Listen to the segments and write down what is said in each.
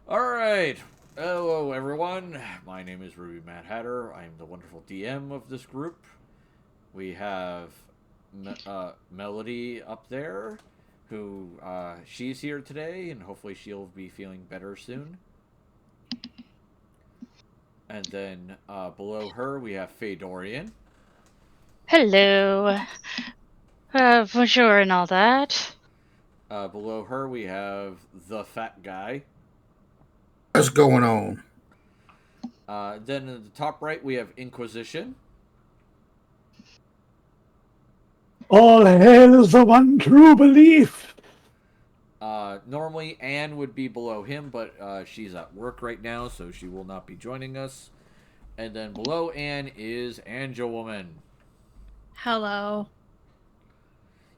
Alright. Hello, everyone. My name is Ruby Mad Hatter. I am the wonderful DM of this group. We have Melody up there, who she's here today, and hopefully she'll be feeling better soon. And then below her, we have Fedorian. Hello. Bonjour and all that. Below her, we have the fat guy. What's going on? Then in the top right, we have Inquisition. All hail is the one true belief. Normally, Anne would be below him, but she's at work right now, so she will not be joining us. And then below Anne is Angelwoman. Hello.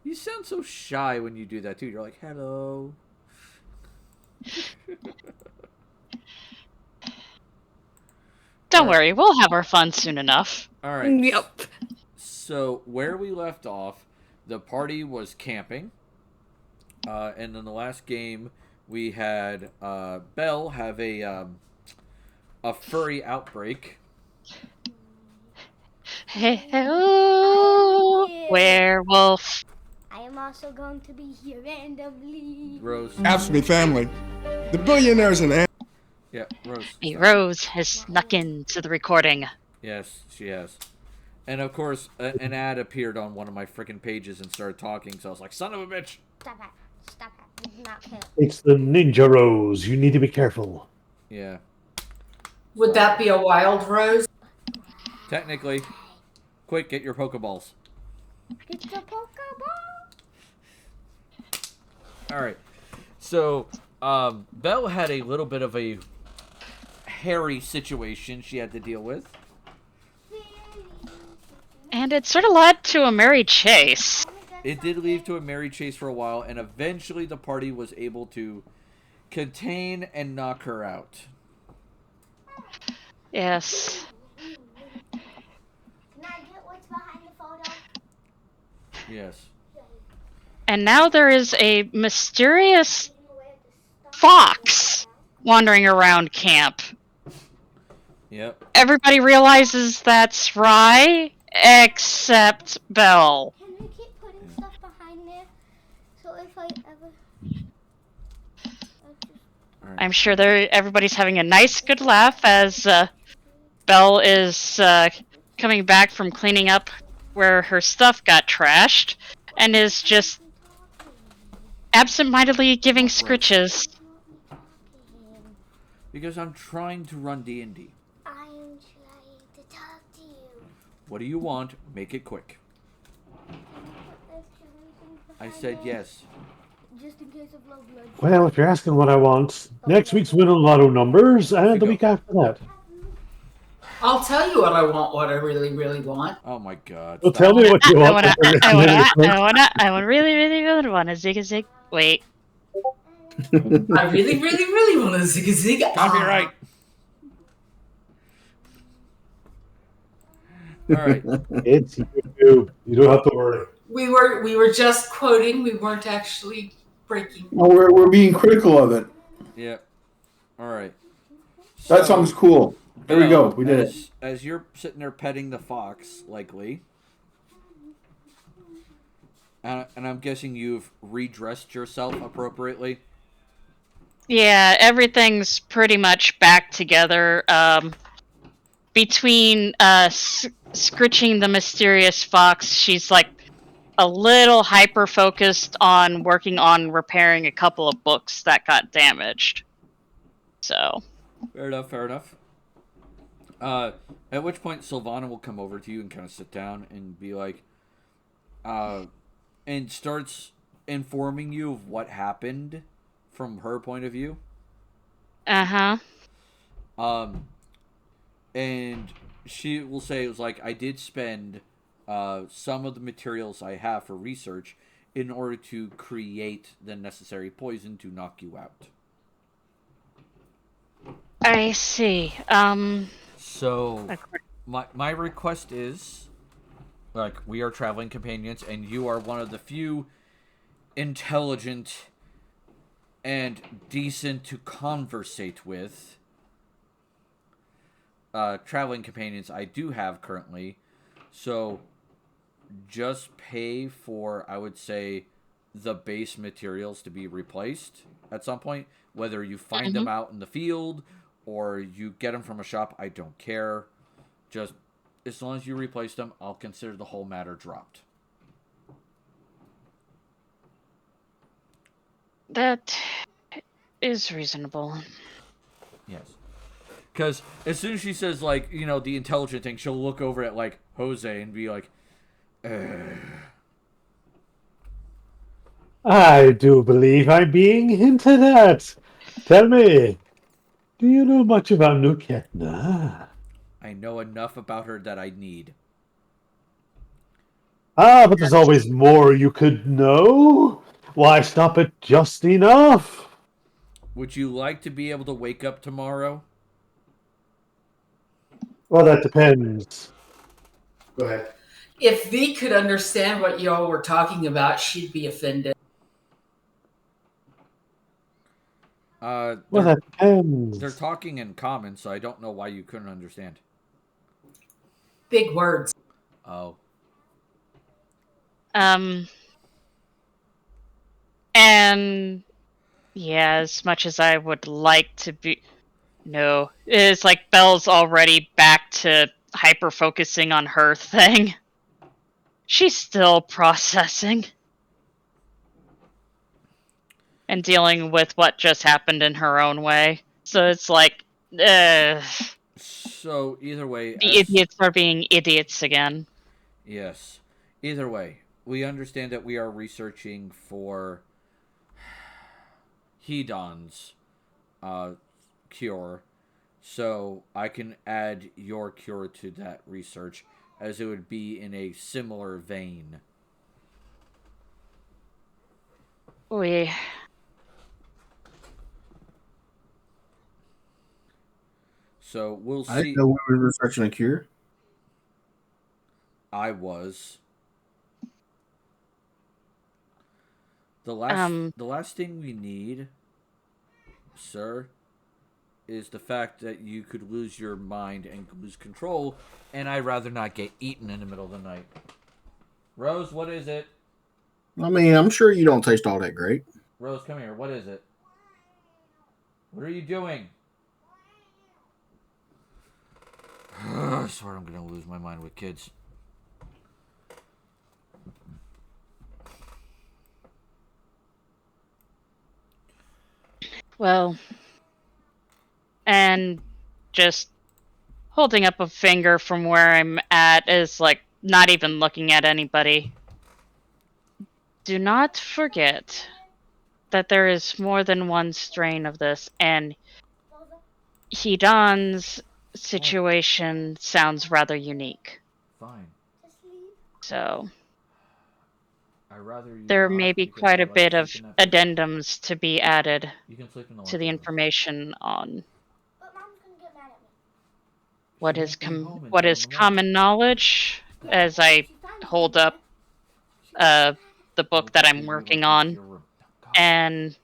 You sound so shy when you do that, too. You're like, hello. Don't worry, we'll have our fun soon enough. All right. Yep. So, where we left off, the party was camping. And in the last game, we had Belle have a furry outbreak. Hello, werewolf. I am also going to be here randomly. Rose. Absolutely family. The billionaires and Yeah, Rose. Hey, Rose has snuck into the recording. Yes, she has. And of course, an ad appeared on one of my freaking pages and started talking, so I was like, son of a bitch! Stop it. Stop it. This is not fair. It's the Ninja Rose. You need to be careful. Yeah. Would that be a wild rose? Technically. Quick, get your Pokeballs. Get the Pokeball. Alright. So, Belle had a little bit of a hairy situation she had to deal with. And it sort of led to a merry chase. It did lead to a merry chase for a while, and eventually the party was able to contain and knock her out. Yes. Can I get what's behind the photo? Yes. And now there is a mysterious fox wandering around camp. Yep. Everybody realizes that's Rye, except Belle. Can we keep putting stuff behind there? So if I ever... Alright. I'm sure everybody's having a nice, good laugh as Belle is coming back from cleaning up where her stuff got trashed and is just absentmindedly giving scritches. Because I'm trying to run D&D. I am trying to talk to you. What do you want? Make it quick. I said yes. Just in case of low blood. Well, if you're asking what I want, next week's win on lotto numbers, and the week after that. I'll tell you what I want, what I really, really want. Oh my god. Well, tell me what you want. I really want a zig-a-zig. Wait. I really, really, really want a zig zig. Copyright. Alright. It's you. You don't have to worry. We were just quoting. We weren't actually breaking. No, we're being critical of it. Yep. Alright. That song's cool. There we go. We did it. As you're sitting there petting the fox, likely. And I'm guessing you've redressed yourself appropriately. Yeah, everything's pretty much back together. Between scritching the mysterious fox, she's like a little hyper-focused on working on repairing a couple of books that got damaged. So. Fair enough, fair enough. At which point Sylvana will come over to you and kind of sit down and be like, and starts informing you of what happened from her point of view. Uh-huh. And she will say, it was like, I did spend some of the materials I have for research in order to create the necessary poison to knock you out. I see. So, my request is, like, we are traveling companions, and you are one of the few intelligent and decent to conversate with traveling companions I do have currently. So just pay for, I would say, the base materials to be replaced at some point. Whether you find them out in the field or you get them from a shop, I don't care. Just as long as you replace them, I'll consider the whole matter dropped. That is reasonable. Yes. Because as soon as she says, like, you know, the intelligent thing, she'll look over at, like, Jose and be like, I do believe I'm being hinted at. Tell me, do you know much about Nuketna? I know enough about her that I need. Ah, but there's always more you could know. Why stop at just enough? Would you like to be able to wake up tomorrow? Well, that depends. Go ahead. If V could understand what y'all were talking about, she'd be offended. Well, that depends. They're talking in common, so I don't know why you couldn't understand. Big words. Oh. And yeah, as much as I would like to be, no, it's like Belle's already back to hyper focusing on her thing. She's still processing and dealing with what just happened in her own way. So it's like, So either way, the idiots are being idiots again. Yes. Either way, we understand that we are researching for Hedon's cure, so I can add your cure to that research, as it would be in a similar vein. We So we'll I see. didn't know we were researching a cure. I was. The last thing we need, sir, is the fact that you could lose your mind and lose control, and I'd rather not get eaten in the middle of the night. Rose, what is it? I mean, I'm sure you don't taste all that great. Rose, come here. What is it? What are you doing? I swear I'm going to lose my mind with kids. Well, and just holding up a finger from where I'm at is like not even looking at anybody. Do not forget that there is more than one strain of this, and Hedon's situation sounds rather unique. Fine. So I'd rather you there not, may be because quite I a like bit to of sleep in that bed. addendums to be added You can sleep in the to the laundry room. information on But Mom's gonna get mad at me. what She is won't be home what until is in the morning. common knowledge, as I She finally hold gets up mad. the book that I'm working on, Your room. God. and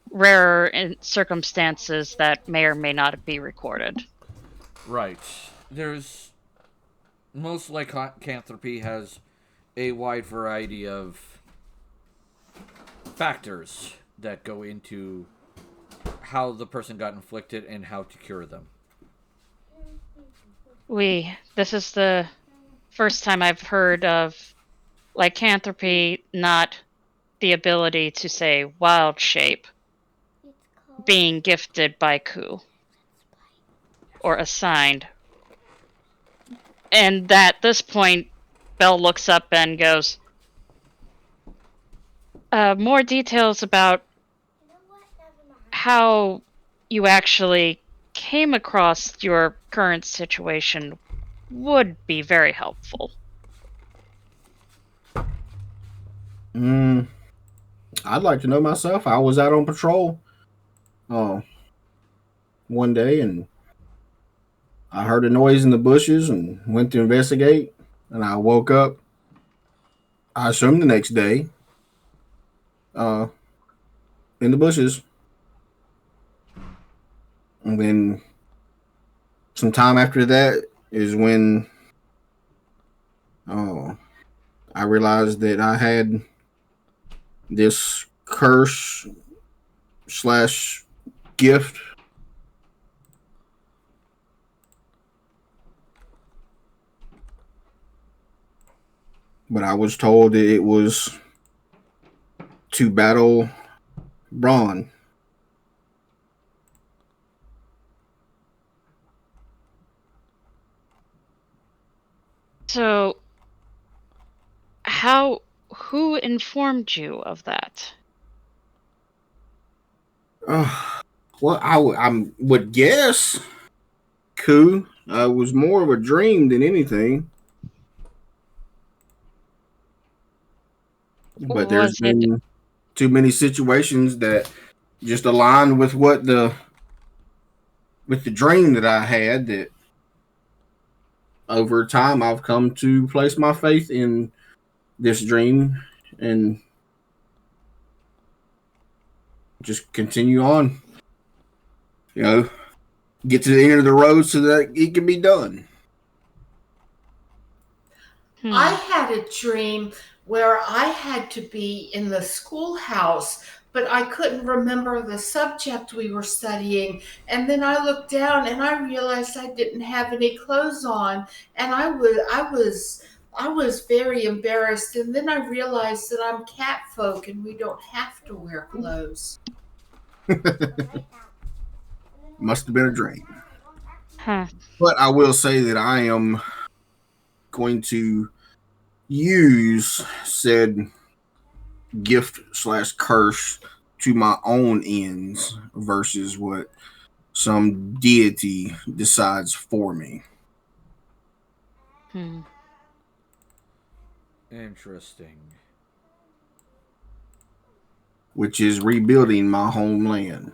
rarer circumstances that may or may not be recorded. Right. There's most lycanthropy has a wide variety of factors that go into how the person got inflicted and how to cure them. This is the first time I've heard of lycanthropy, not the ability to say wild shape, It's called being gifted by Ku or assigned. And at this point, Belle looks up and goes, more details about You know what? Never mind. how you actually came across your current situation would be very helpful. I'd like to know myself. I was out on patrol one day, and I heard a noise in the bushes and went to investigate, and I woke up, I assume the next day, in the bushes. And then some time after that is when I realized that I had this curse slash gift. But I was told that it was to battle Braun. So, who informed you of that? Well, I would guess, Ku. It was more of a dream than anything. But there's Was it been too many situations that just aligned with what the dream that I had, that over time I've come to place my faith in this dream and just continue on. Get to the end of the road so that it can be done. I had a dream where I had to be in the schoolhouse, but I couldn't remember the subject we were studying. And then I looked down and I realized I didn't have any clothes on, and I was very embarrassed. And then I realized that I'm cat folk and we don't have to wear clothes. Must have been a dream. Huh. But I will say that I am going to use said gift slash curse to my own ends versus what some deity decides for me. Interesting. Which is rebuilding my homeland.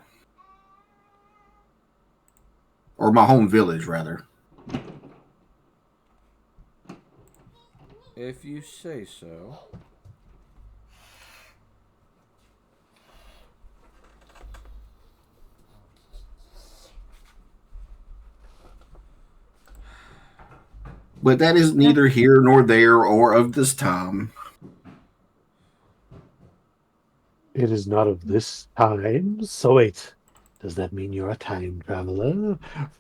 Or my home village, rather. If you say so. But that is neither here nor there or of this time. It is not of this time. So wait, does that mean you're a time traveler,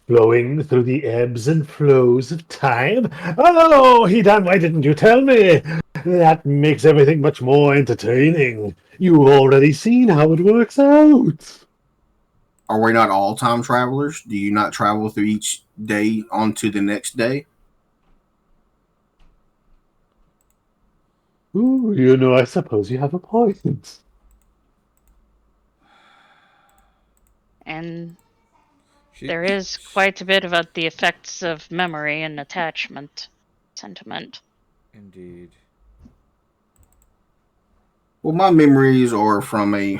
flowing through the ebbs and flows of time? Oh, Hidan, why didn't you tell me? That makes everything much more entertaining. You've already seen how it works out. Are we not all time travelers? Do you not travel through each day onto the next day? Ooh, I suppose you have a point. And there is quite a bit about the effects of memory and attachment sentiment. Indeed. Well, my memories are from a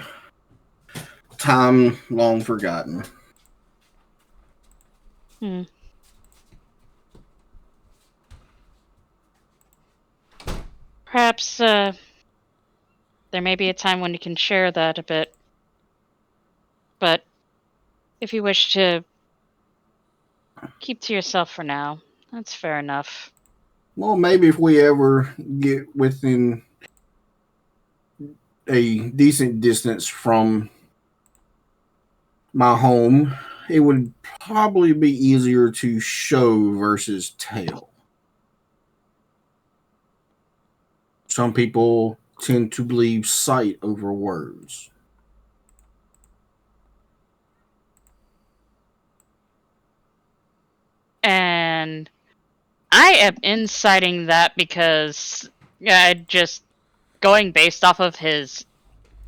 time long forgotten. Perhaps there may be a time when you can share that a bit. But if you wish to keep to yourself for now, that's fair enough. Well, maybe if we ever get within a decent distance from my home, it would probably be easier to show versus tell. Some people tend to believe sight over words. And I am inciting that because just going based off of his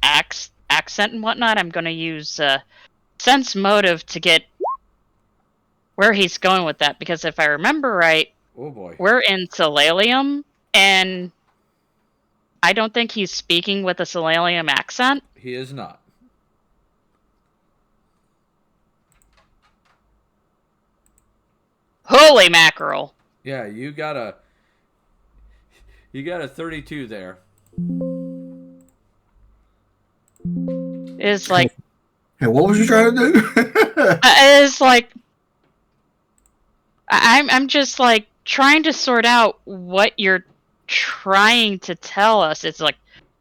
accent and whatnot, I'm going to use sense motive to get where he's going with that. Because if I remember right, Oh boy. we're in Solalium, and I don't think he's speaking with a Solalium accent. He is not. Holy mackerel. Yeah, you got a 32 there. Is like, Hey, what was you trying to do? is like, I'm just like trying to sort out what you're trying to tell us. It's like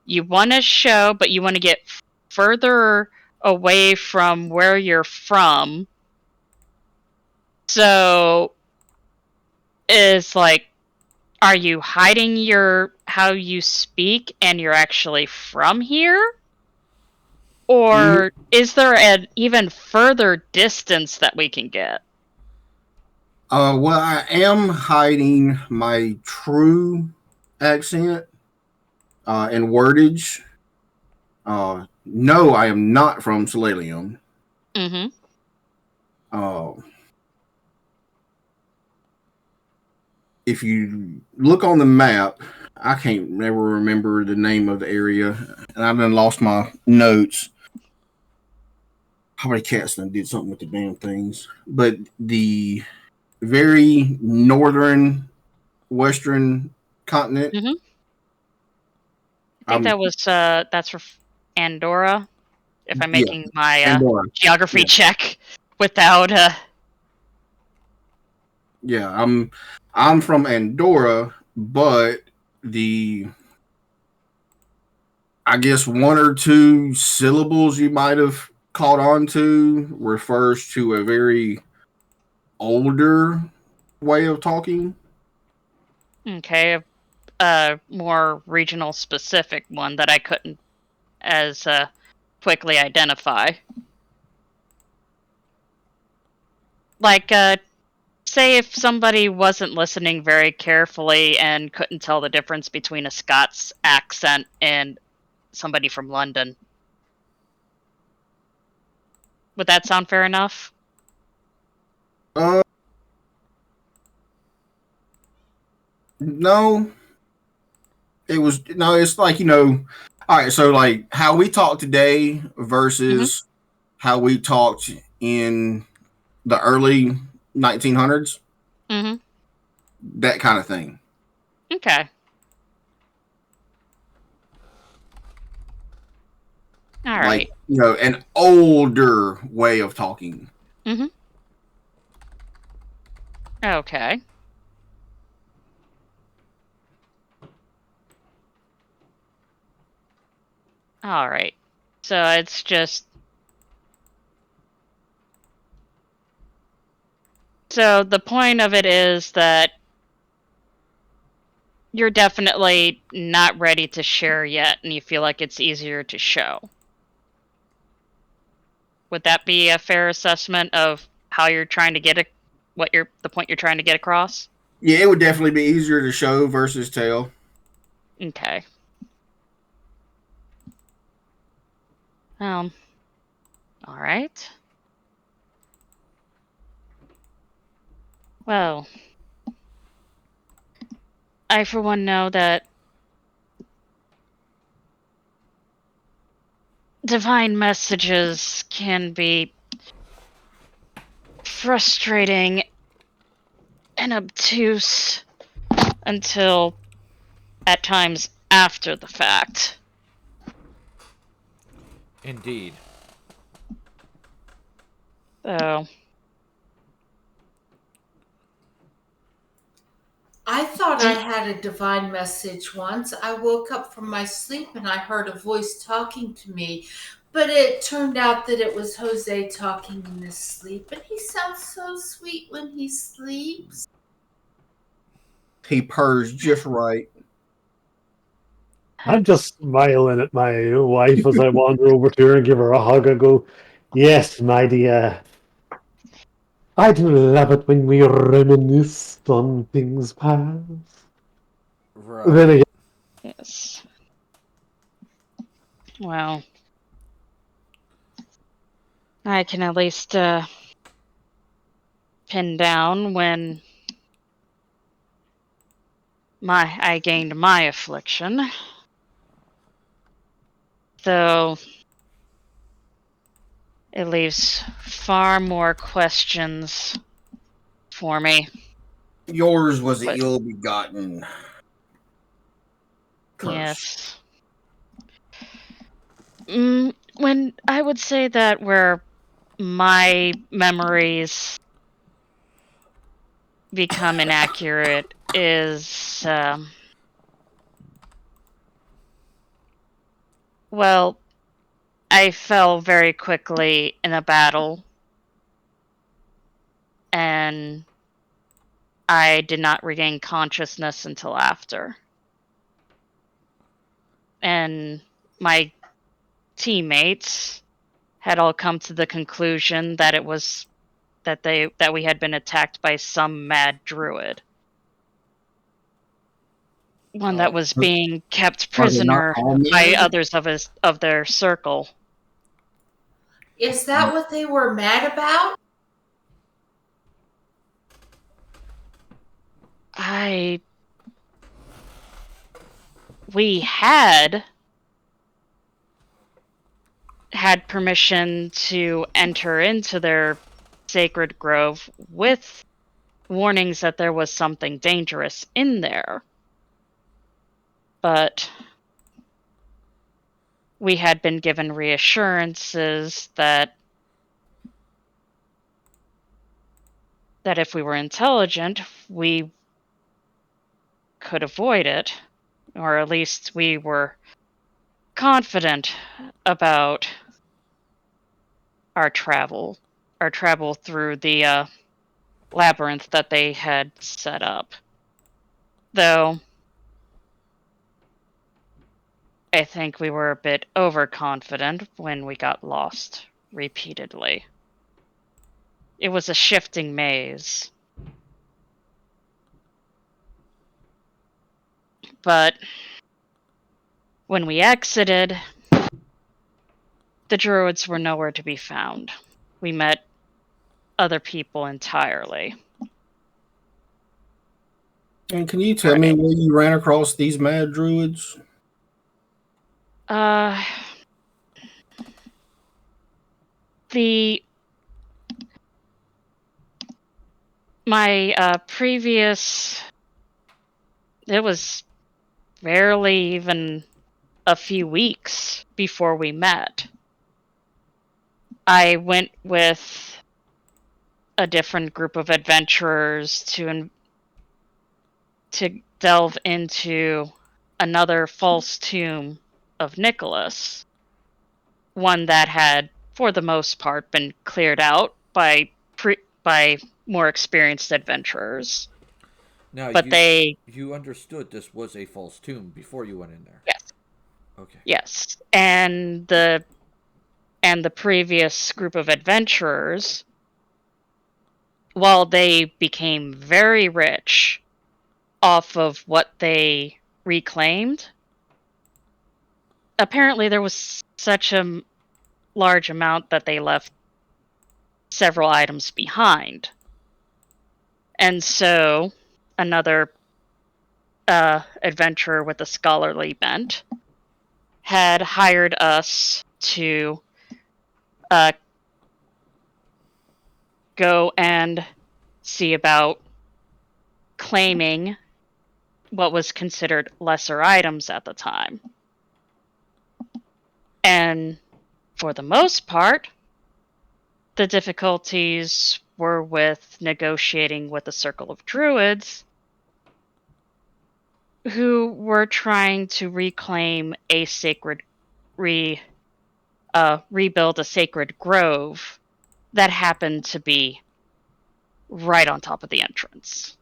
you want to show, but you want to get further away from where you're from. So it's like, are you hiding your how you speak and you're actually from here? Or is there an even further distance that we can get? Well, I am hiding my true accent and wordage. No, I am not from Solarium. Mm-hmm. If you look on the map, I can't never remember the name of the area, and I've done lost my notes. How many cats done did something with the damn things? But the very northern western continent. Mm-hmm. I think that was that's for Andorra. If I'm making my geography check without Yeah, I'm from Andorra, but I guess one or two syllables you might have caught on to refers to a very older way of talking. okay, a more regional specific one that I couldn't as quickly identify. Like say if somebody wasn't listening very carefully and couldn't tell the difference between a Scots accent and somebody from London. Would that sound fair enough? No. It's like, all right, so like how we talk today versus how we talked in the early 1900s. Mm-hmm. That kind of thing. Okay. All right. Like, an older way of talking. Mm-hmm. Okay. All right. So it's just... So the point of it is that you're definitely not ready to share yet, and you feel like it's easier to show. Would that be a fair assessment of how you're trying to get the point you're trying to get across? Yeah, it would definitely be easier to show versus tell. Okay. All right. Well, I for one know that divine messages can be frustrating and obtuse until at times after the fact. Indeed. So I thought I had a divine message once. I woke up from my sleep and I heard a voice talking to me, but it turned out that it was Jose talking in his sleep, and he sounds so sweet when he sleeps. He purrs just right. I'm just smiling at my wife as I wander over to her and give her a hug. I go, "Yes, my dear. I do love it when we reminisce on things past." Right. Then again, yes. Well, I can at least pin down when I gained my affliction. Though it leaves far more questions for me. Yours was But- an ill-begotten curse. Yes. when I would say that where my memories become inaccurate is, well, I fell very quickly in a battle, and I did not regain consciousness until after. And my teammates had all come to the conclusion that it was that we had been attacked by some mad druid. One that was being kept Are they not prisoner all by mad? others of their circle. Is that what they were mad about? We had permission to enter into their sacred grove with warnings that there was something dangerous in there. But we had been given reassurances that if we were intelligent, we could avoid it, or at least we were confident about our travel through the labyrinth that they had set up. Though I think we were a bit overconfident when we got lost repeatedly. It was a shifting maze. But when we exited, the druids were nowhere to be found. We met other people entirely. And can you tell me where you ran across these mad druids? My previous, it was barely even a few weeks before we met. I went with a different group of adventurers to delve into another false tomb of Nicholas, one that had, for the most part, been cleared out by more experienced adventurers. Now, But you understood this was a false tomb before you went in there. Yes. Okay. Yes, and the previous group of adventurers, while they became very rich off of what they reclaimed, apparently there was such a large amount that they left several items behind. And so another adventurer with a scholarly bent had hired us to go and see about claiming what was considered lesser items at the time. And for the most part, the difficulties were with negotiating with a circle of druids who were trying to reclaim a sacred rebuild a sacred grove that happened to be right on top of the entrance.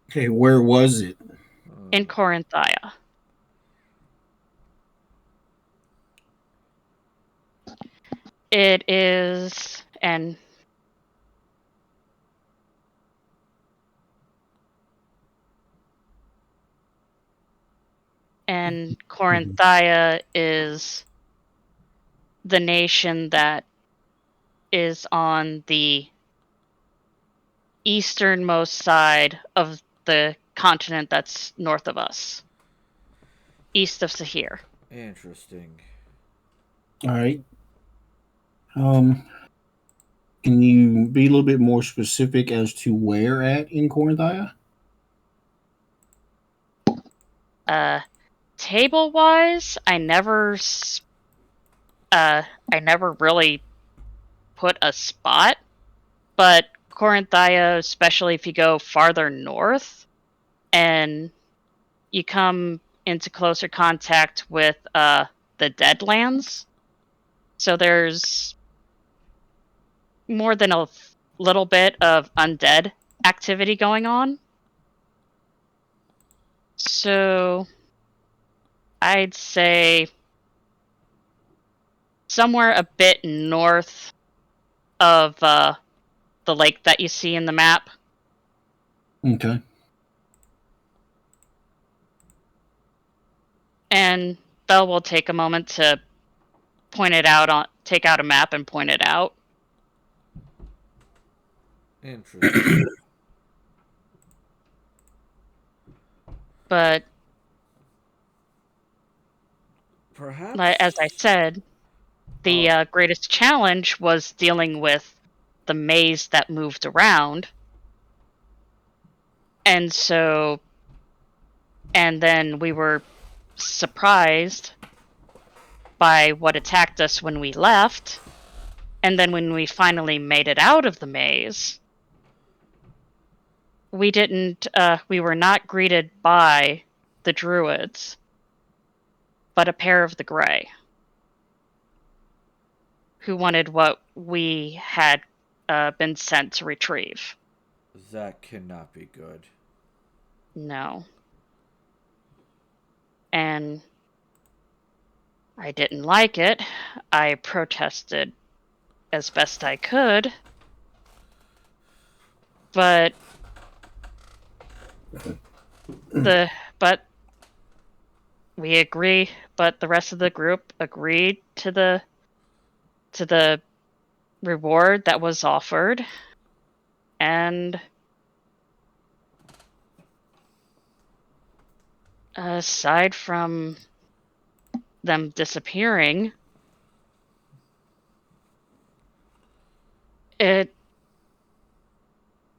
Okay, where was it? In Corinthia. It is, and Corinthia is the nation that is on the easternmost side of the continent that's north of us, east of Sahir. Interesting. All right. Can you be a little bit more specific as to where at in Corinthia? Table-wise, I never I never really put a spot, but Corinthia, especially if you go farther north and you come into closer contact with the Deadlands. So there's more than a little bit of undead activity going on. So I'd say somewhere a bit north of the lake that you see in the map. Okay. And Belle will take a moment to take out a map and point it out. Interesting. But Perhaps. as I said, the greatest challenge was dealing with the maze that moved around. And then we were surprised by what attacked us when we left. And then when we finally made it out of the maze, we were not greeted by the druids, but a pair of the Grey, who wanted what we had been sent to retrieve. That cannot be good. No. And I didn't like it. I protested as best I could. But but the rest of the group agreed to the reward that was offered. And aside from them disappearing,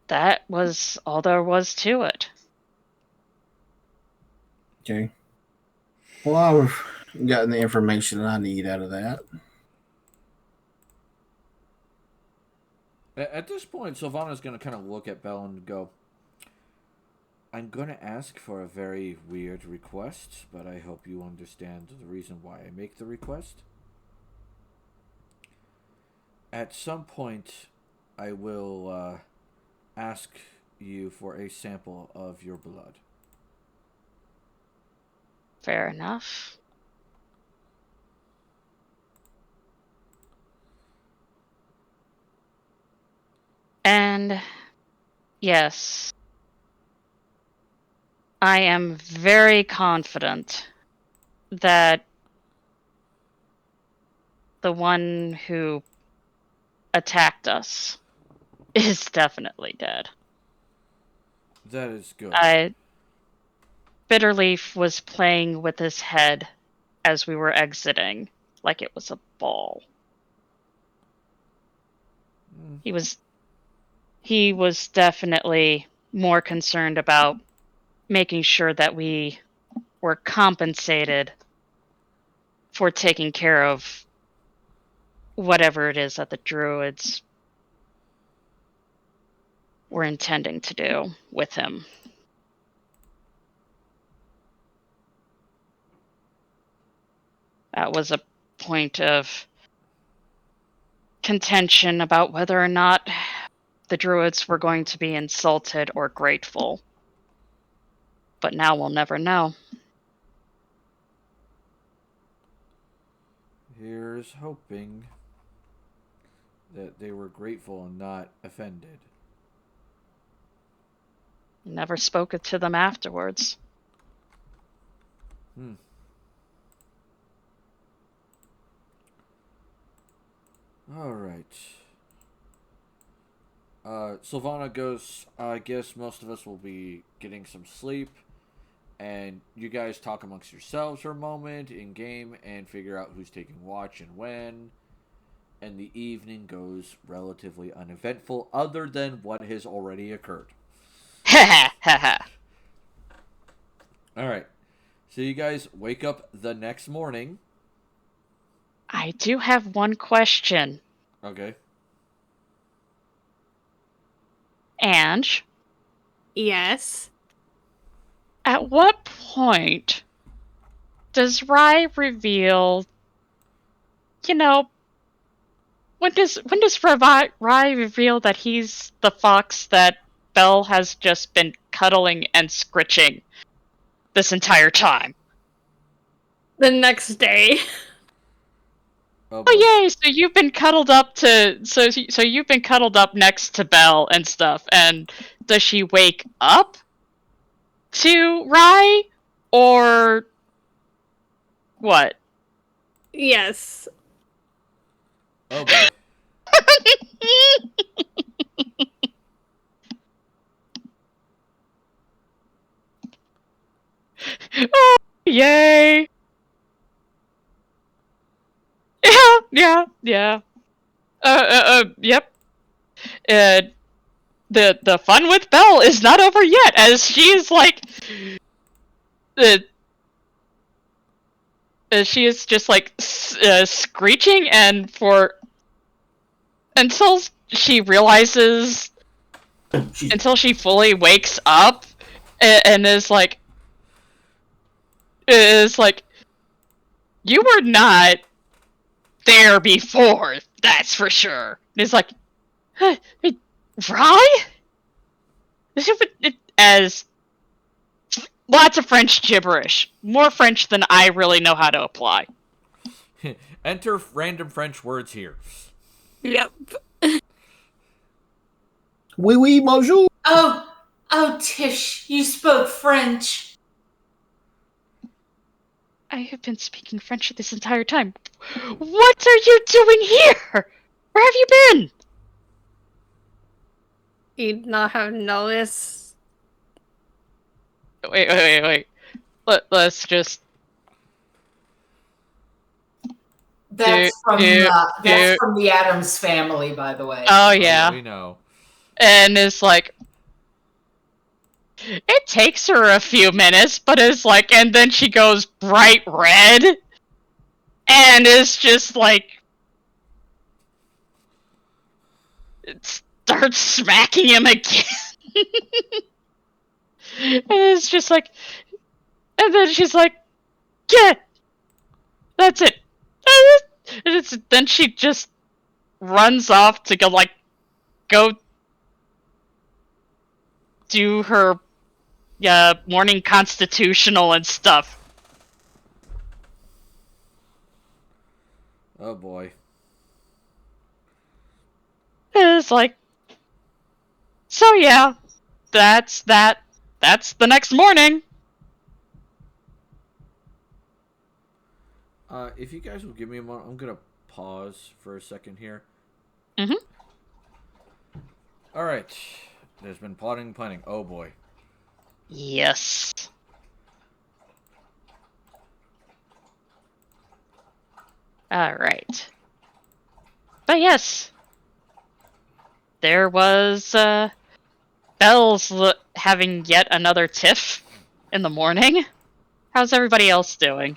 that was all there was to it. Okay. Well, I've gotten the information that I need out of that. At this point, Sylvana's going to kind of look at Belle and go, I'm going to ask for a very weird request, but I hope you understand the reason why I make the request. At some point, I will ask you for a sample of your blood. Fair enough. And yes, I am very confident that the one who attacked us is definitely dead. That is good. Bitterleaf was playing with his head as we were exiting, like it was a ball. He was definitely more concerned about making sure that we were compensated for taking care of whatever it is that the druids were intending to do with him. That was a point of contention about whether or not the druids were going to be insulted or grateful. But now we'll never know. Here's hoping that they were grateful and not offended. Never spoke to them afterwards. All right. Sylvana goes, I guess most of us will be getting some sleep, and you guys talk amongst yourselves for a moment in game and figure out who's taking watch and when. And the evening goes relatively uneventful, other than what has already occurred. All right. So you guys wake up the next morning. I do have one question. Okay. Ange, Yes. at what point does Rye reveal, you know, when does Rye reveal that he's the fox that Belle has just been cuddling and scritching this entire time? The next day. Oh, Oh boy. yay! So you've been cuddled up to so you've been cuddled up next to Belle and stuff. And does she wake up to Rye, or what? Yes. Oh, boy. Oh, yay! Yeah. Yep. The fun with Belle is not over yet, as she's like, uh, she is just like screeching, and until she realizes, She's until she fully wakes up, and is like, you were not there before, that's for sure. And it's like, huh, Rye? As lots of French gibberish. More French than I really know how to apply. Enter random French words here. Yep. oui, oui, bonjour. Oh, Tish, you spoke French. I have been speaking French this entire time. What are you doing here? Where have you been? You'd not have noticed. Wait. Let's just That's from do- the Addams Family, by the way. Oh Oh, yeah. we know. And it's like, it takes her a few minutes, but it's like, and then she goes bright red, and it's just like, it starts smacking him again. And it's just like, and then she's like, yeah, that's it. And then she just runs off to go do her morning constitutional and stuff. Oh, boy. It's like, so yeah, that's that. That's the next morning. If you guys will give me a moment, I'm going to pause for a second here. Mhm. All right. There's been plotting and planning. Oh, boy. Yes. All right. But yes, there was Belle's having yet another tiff in the morning. How's everybody else doing?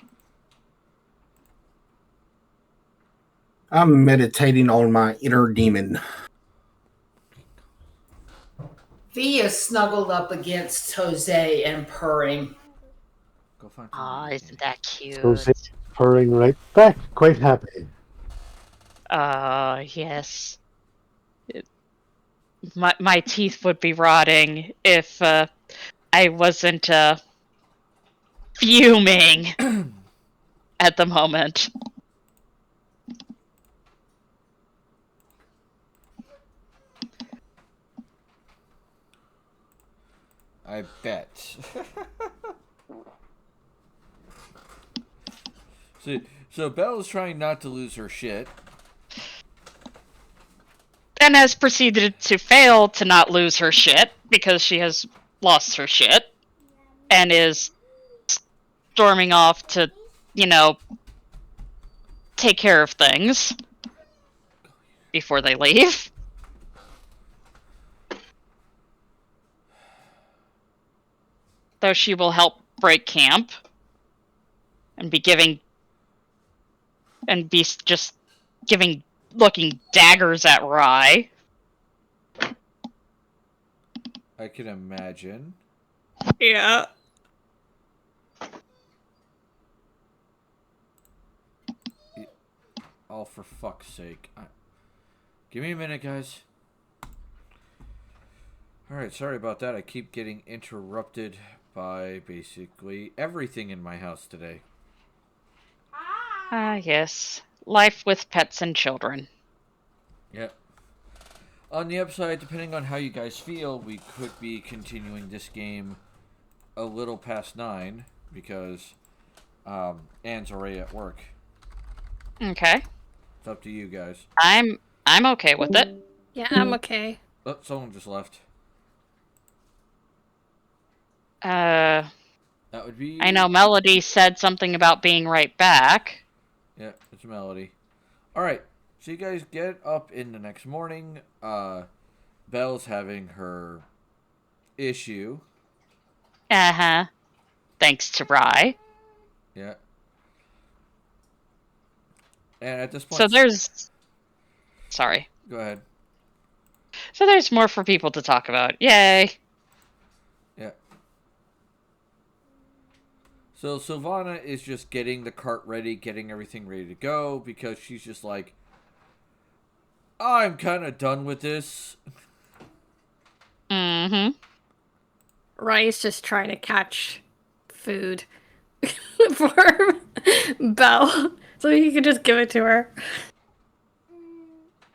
I'm meditating on my inner demon. V is snuggled up against Jose and purring. Go find Aw, isn't that cute? Jose's purring right back, quite happy. Yes. My teeth would be rotting if I wasn't fuming at the moment. I bet. So Belle's trying not to lose her shit. And has proceeded to fail to not lose her shit because she has lost her shit and is storming off to, take care of things before they leave. Though she will help break camp and be giving and be just looking daggers at Rye. I can imagine. Yeah. Oh, for fuck's sake. Give me a minute, guys. Alright, sorry about that. I keep getting interrupted by basically everything in my house today. Ah, yes. Life with pets and children. Yep. On the upside, depending on how you guys feel, we could be continuing this game a little past 9 because Anne's already at work. Okay. It's up to you guys. I'm okay with it. Yeah, I'm okay. Oh, someone just left. That would be... I know Melody said something about being right back. Yeah, it's Melody. Alright, so you guys get up in the next morning. Belle's having her issue. Uh-huh. Thanks to Rye. Yeah. And at this point... So there's... Sorry. Go ahead. So there's more for people to talk about. Yay! Yeah. So Sylvana is just getting the cart ready, getting everything ready to go, because she's just like, I'm kind of done with this. Mm-hmm. Rye's just trying to catch food for Belle, so he could just give it to her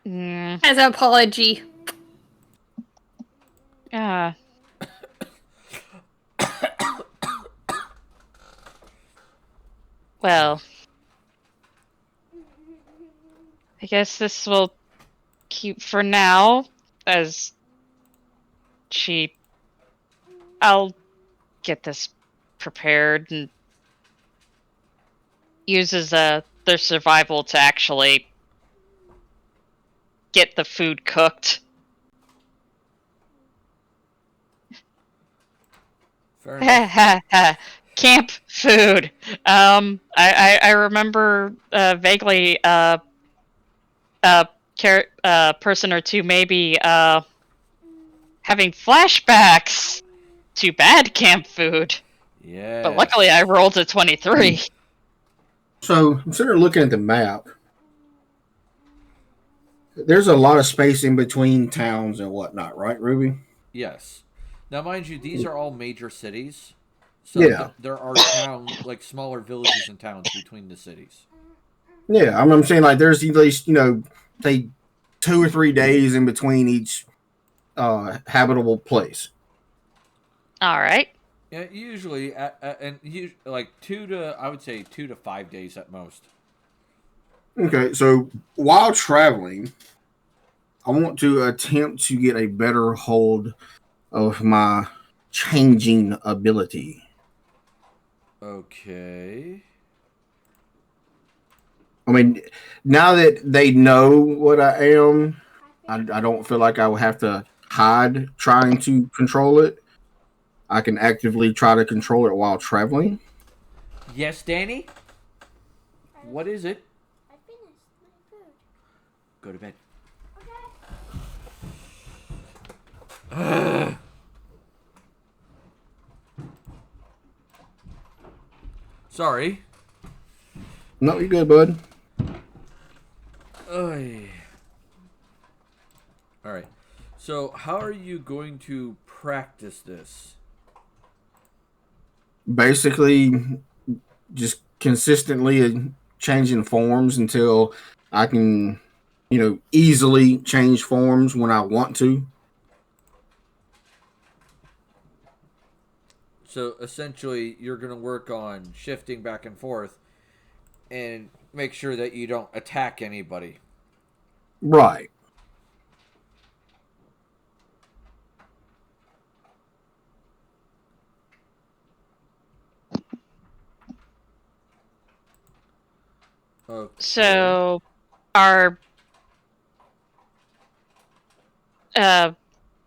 as an apology. Yeah. Well, I guess this will keep for now, as I'll get this prepared and uses their survival to actually get the food cooked. Fair enough. Camp food. I remember vaguely person or two maybe having flashbacks to bad camp food. Yeah. But luckily I rolled a 23. So, consider looking at the map. There's a lot of space in between towns and whatnot, right, Ruby? Yes. Now, mind you, these are all major cities. So Yeah. there are towns, like smaller villages and towns between the cities. Yeah, I'm saying like there's at least, say 2 or 3 days in between each habitable place. All right. Yeah, usually, like 2 to 5 days at most. Okay, so while traveling, I want to attempt to get a better hold of my changing ability. Okay. I mean, now that they know what I am, I don't feel like I will have to hide trying to control it. I can actively try to control it while traveling. Yes, Danny? What is it? I finished my food. Go to bed. Okay. Sorry. No, you're good, bud. Oy. All right. So, how are you going to practice this? Basically, just consistently changing forms until I can, easily change forms when I want to. So, essentially, you're going to work on shifting back and forth and make sure that you don't attack anybody. Right. Okay. So,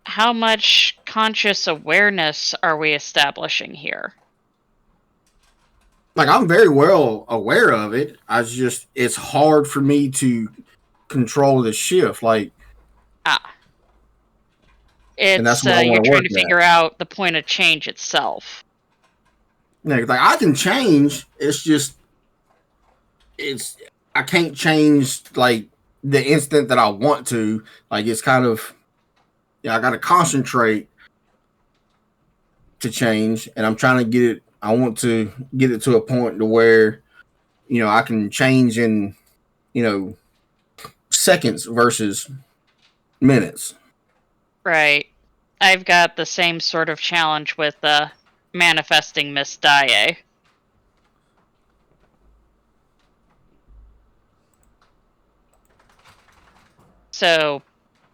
how much conscious awareness are we establishing here? like I'm very well aware of it. It's hard for me to control the shift. Like, and that's It's what I want you're to trying work to at. figure out the point of change itself. Like I can change. It's I can't change like the instant that I want to. Like it's kind of I got to concentrate to change, and I'm trying to get it. I want to get it to a point to where I can change in seconds versus minutes. Right. I've got the same sort of challenge with manifesting Miss Daae. So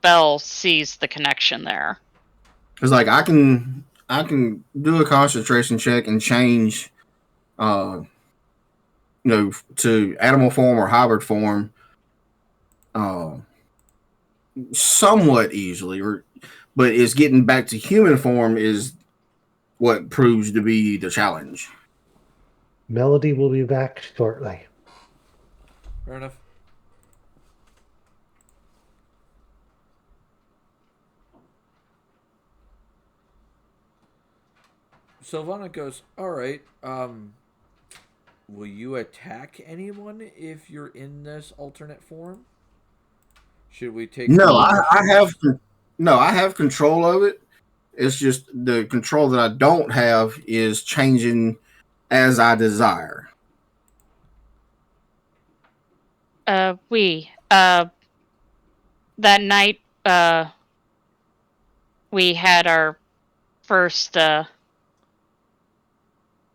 Belle sees the connection there. It's like I can do a concentration check and change to animal form or hybrid form somewhat easily, but it's getting back to human form is what proves to be the challenge. Melody will be back shortly. Fair enough. Sylvana goes, all right, will you attack anyone if you're in this alternate form? Should we take I have control of it. It's just the control that I don't have is changing as I desire. That night we had our first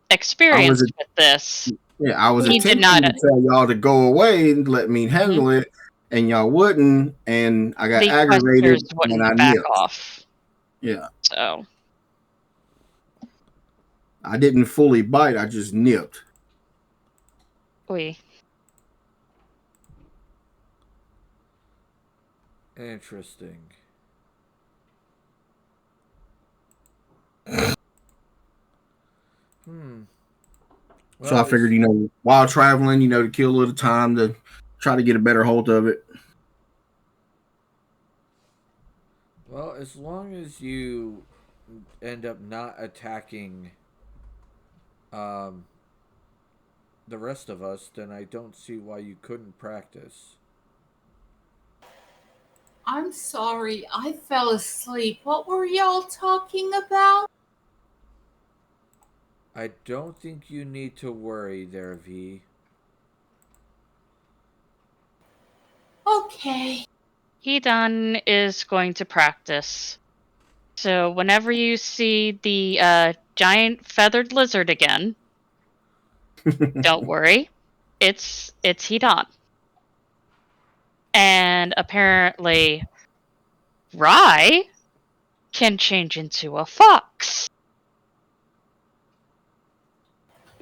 experience with this. Yeah, I was attempting to tell y'all to go away and let me handle it, and y'all wouldn't, and I got aggravated and I back nipped. off. Yeah. So I didn't fully bite, I just nipped. Interesting. Well, so I figured, while traveling, to kill a little time to try to get a better hold of it. Well, as long as you end up not attacking the rest of us, then I don't see why you couldn't practice. I'm sorry, I fell asleep. What were y'all talking about? I don't think you need to worry there, V. Okay. Hedon is going to practice. So whenever you see the giant feathered lizard again, don't worry. It's Hedon. And apparently Rye can change into a fox.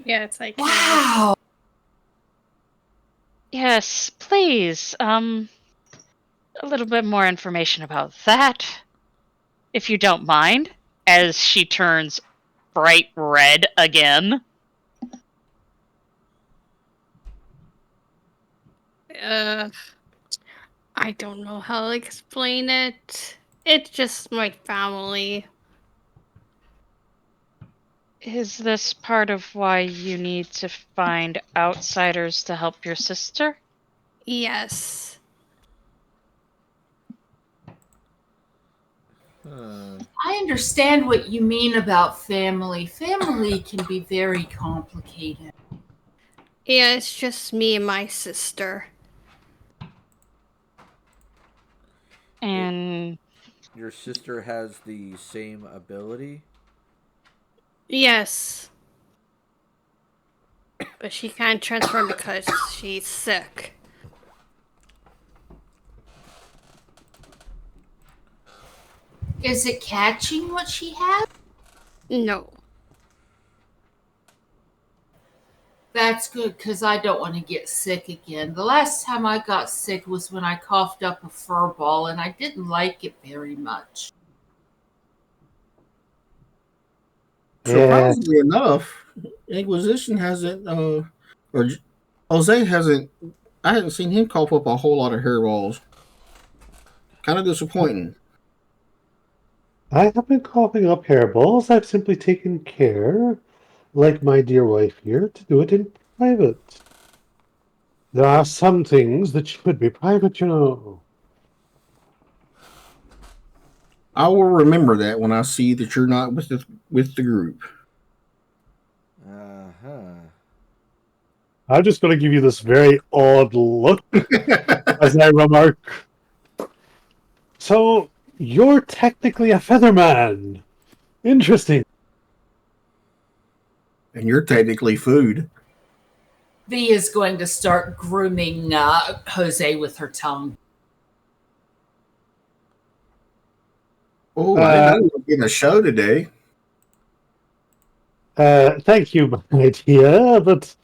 Yeah, it's like wow. Yes, please. A little bit more information about that, if you don't mind. As she turns bright red again. I don't know how to explain it. It's just my family. Is this part of why you need to find outsiders to help your sister? Yes. I understand what you mean about family. Family can be very complicated. Yeah, it's just me and my sister. And your sister has the same ability? Yes. But she can't transform because she's sick. Is it catching what she has? No. That's good, because I don't want to get sick again. The last time I got sick was when I coughed up a fur ball, and I didn't like it very much. Yeah. Surprisingly enough, Inquisition hasn't, or Jose hasn't. I haven't seen him cough up a whole lot of hairballs. Kind of disappointing. I have been coughing up hairballs. I've simply taken care, like my dear wife here, to do it in private. There are some things that should be private, you know. I will remember that when I see that you're not with the group. I'm just going to give you this very odd look as I remark. So, you're technically a featherman. Interesting. And you're technically food. V is going to start grooming Jose with her tongue. Oh, I didn't know we were getting a show today. Thank you, my dear, but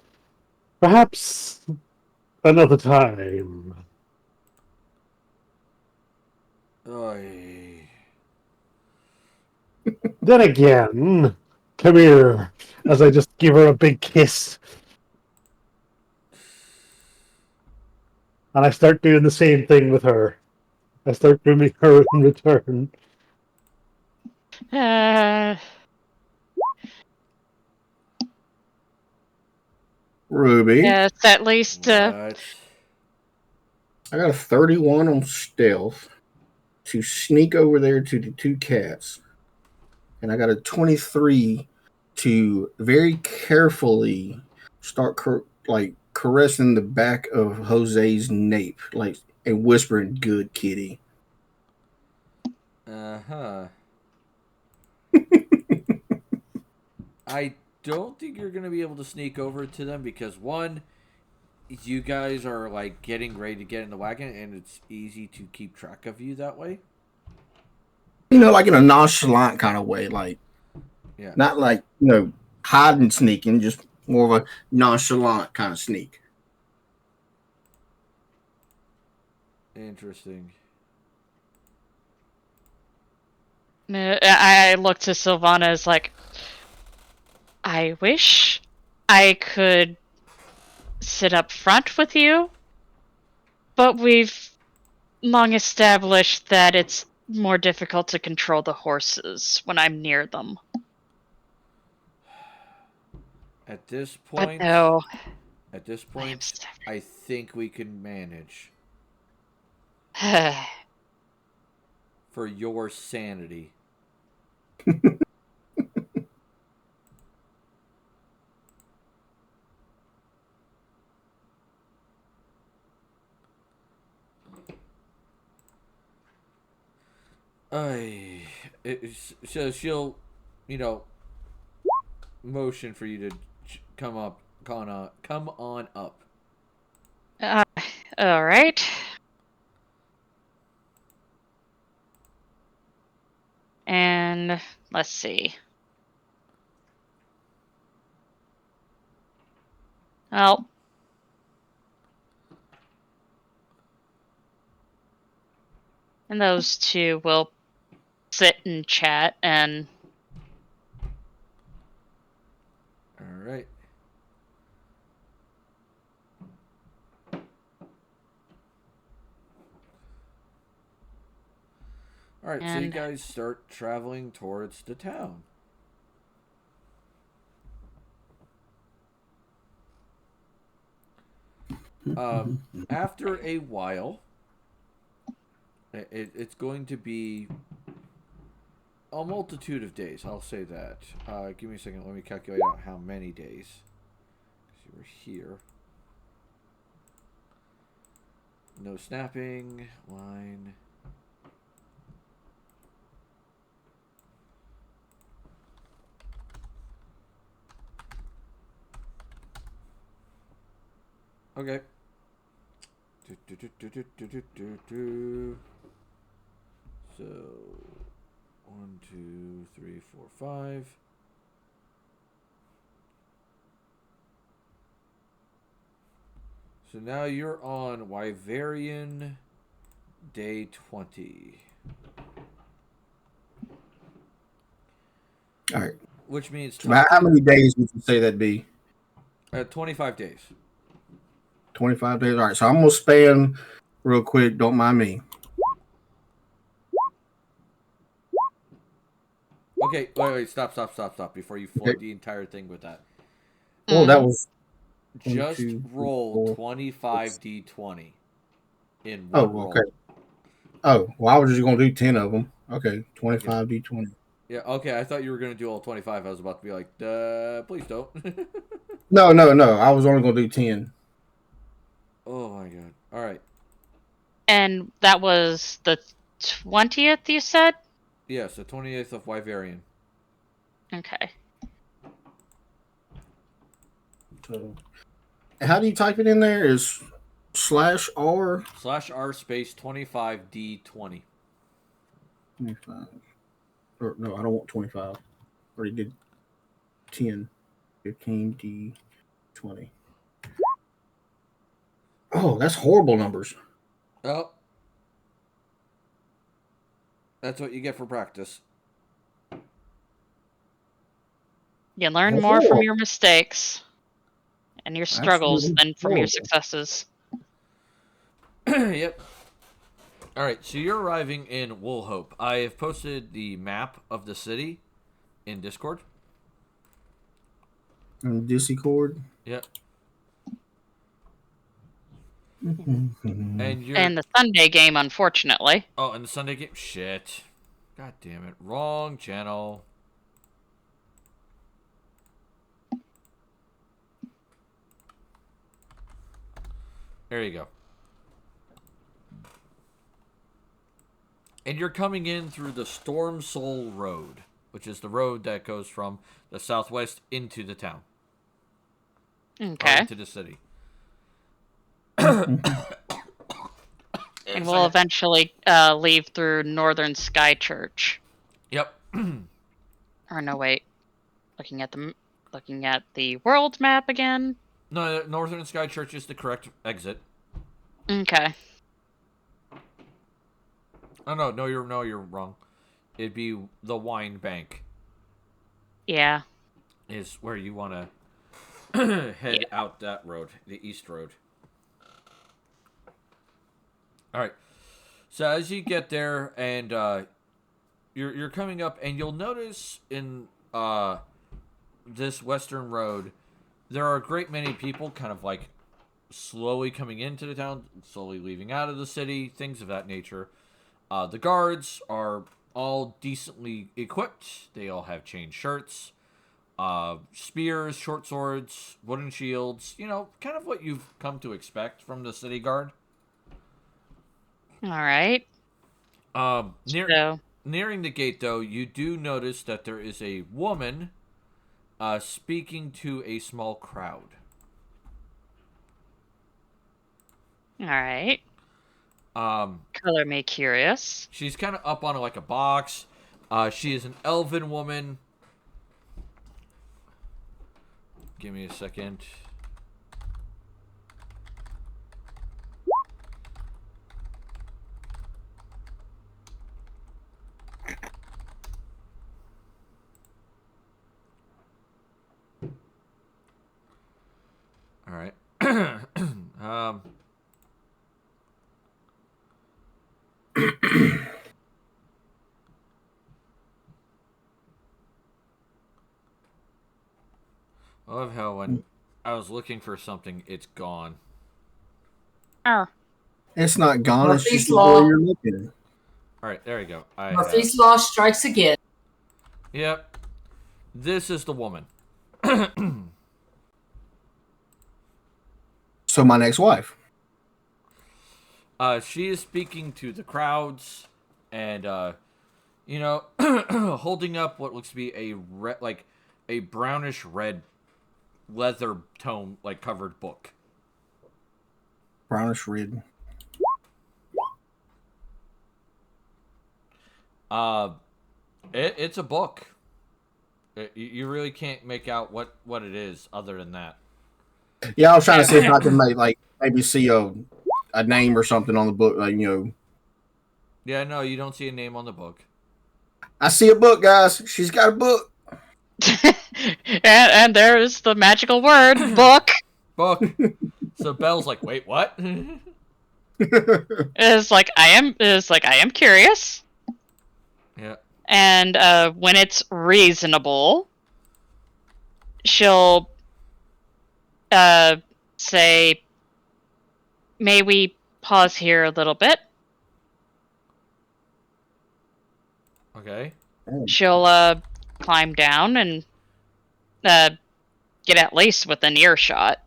perhaps another time. Oy. Then again, come here, as I just give her a big kiss. And I start doing the same thing with her. I start grooming her in return. Ruby. Yes, at least. What? I got a 31 on stealth to sneak over there to the two cats. And I got a 23 to very carefully start caressing the back of Jose's nape, like, and whispering, "Good kitty." I don't think you're going to be able to sneak over to them because, one, you guys are like getting ready to get in the wagon and it's easy to keep track of you that way. You know, like in a nonchalant kind of way, like, Yeah. not like, hiding, sneaking, just more of a nonchalant kind of sneak. Interesting. I look to Sylvana as like, I wish I could sit up front with you, but we've long established that it's more difficult to control the horses when I'm near them. At this But point, no. I think we can manage. For your sanity. So she'll, motion for you to come on up. All right. And let's see. Well, and those two will sit and chat and. All right. All right, so you guys start traveling towards the town. After a while, it's going to be a multitude of days. I'll say that. Give me a second. Let me calculate out how many days. You were here. No snapping. Line. Okay. So 1, 2, 3, 4, 5. So now you're on Wyverian day 20. All right. which means So how many days would you say that'd be? 25 days. 25 days. All right. So I'm gonna span real quick. Don't mind me. Okay, wait, stop before you flood the entire thing with that. Well, that was just 22, roll 25d20 in one roll. Okay. Oh, well, I was just gonna do 10 of them. Okay, 25 d20. Yeah, okay. I thought you were gonna do all 25. I was about to be like, please don't. No. I was only gonna do 10. Oh my god. All right. And that was the 20th, you said? Yes, the 28th of Wyverian. Okay. So, how do you type it in there? Is /R? /R space 25d20. 25. Or no, I don't want 25. Already did 10. 15 d20. Oh, that's horrible numbers. Oh. That's what you get for practice. You learn more from your mistakes and your struggles than from your successes. Yep. All right, so you're arriving in Woolhope. I have posted the map of the city in Discord. In Discord? Yep. And the Sunday game, unfortunately. Oh, and the Sunday game? Shit. God damn it. Wrong channel. There you go. And you're coming in through the Storm Soul Road, which is the road that goes from the southwest into the town. Okay. Into the city. And we'll eventually leave through Northern Sky Church. Yep. Or no, wait. Looking at the world map again. No, Northern Sky Church is the correct exit. Okay. Oh no, you're wrong. It'd be the Wine Bank. Yeah. Is where you want to head out that road, the east road. All right. So as you get there, and you're coming up, and you'll notice in this western road, there are a great many people, kind of like slowly coming into the town, slowly leaving out of the city, things of that nature. The guards are all decently equipped. They all have chain shirts, spears, short swords, wooden shields. You know, kind of what you've come to expect from the city guard. All right. Nearing the gate, though, you do notice that there is a woman speaking to a small crowd. All right. Color me curious. She's kind of up on like a box. She is an elven woman. Give me a second. All right. I love how when I was looking for something, it's gone. Oh. It's not gone. Murphy's it's just Law. where you're looking. All right, there you go. Murphy's Law strikes again. Yep. This is the woman. So my next wife. She is speaking to the crowds, and holding up what looks to be a brownish red leather tone covered book. Brownish red. It's a book. You really can't make out what it is other than that. Yeah, I was trying to see if I can maybe see a name or something on the book, Yeah, no, you don't see a name on the book. I see a book, guys. She's got a book. and there's the magical word book. Book. So Belle's like, wait, what? Is like I am curious. Yeah. And when it's reasonable, she'll say, "May we pause here a little bit?" Okay. She'll climb down and get at least within earshot.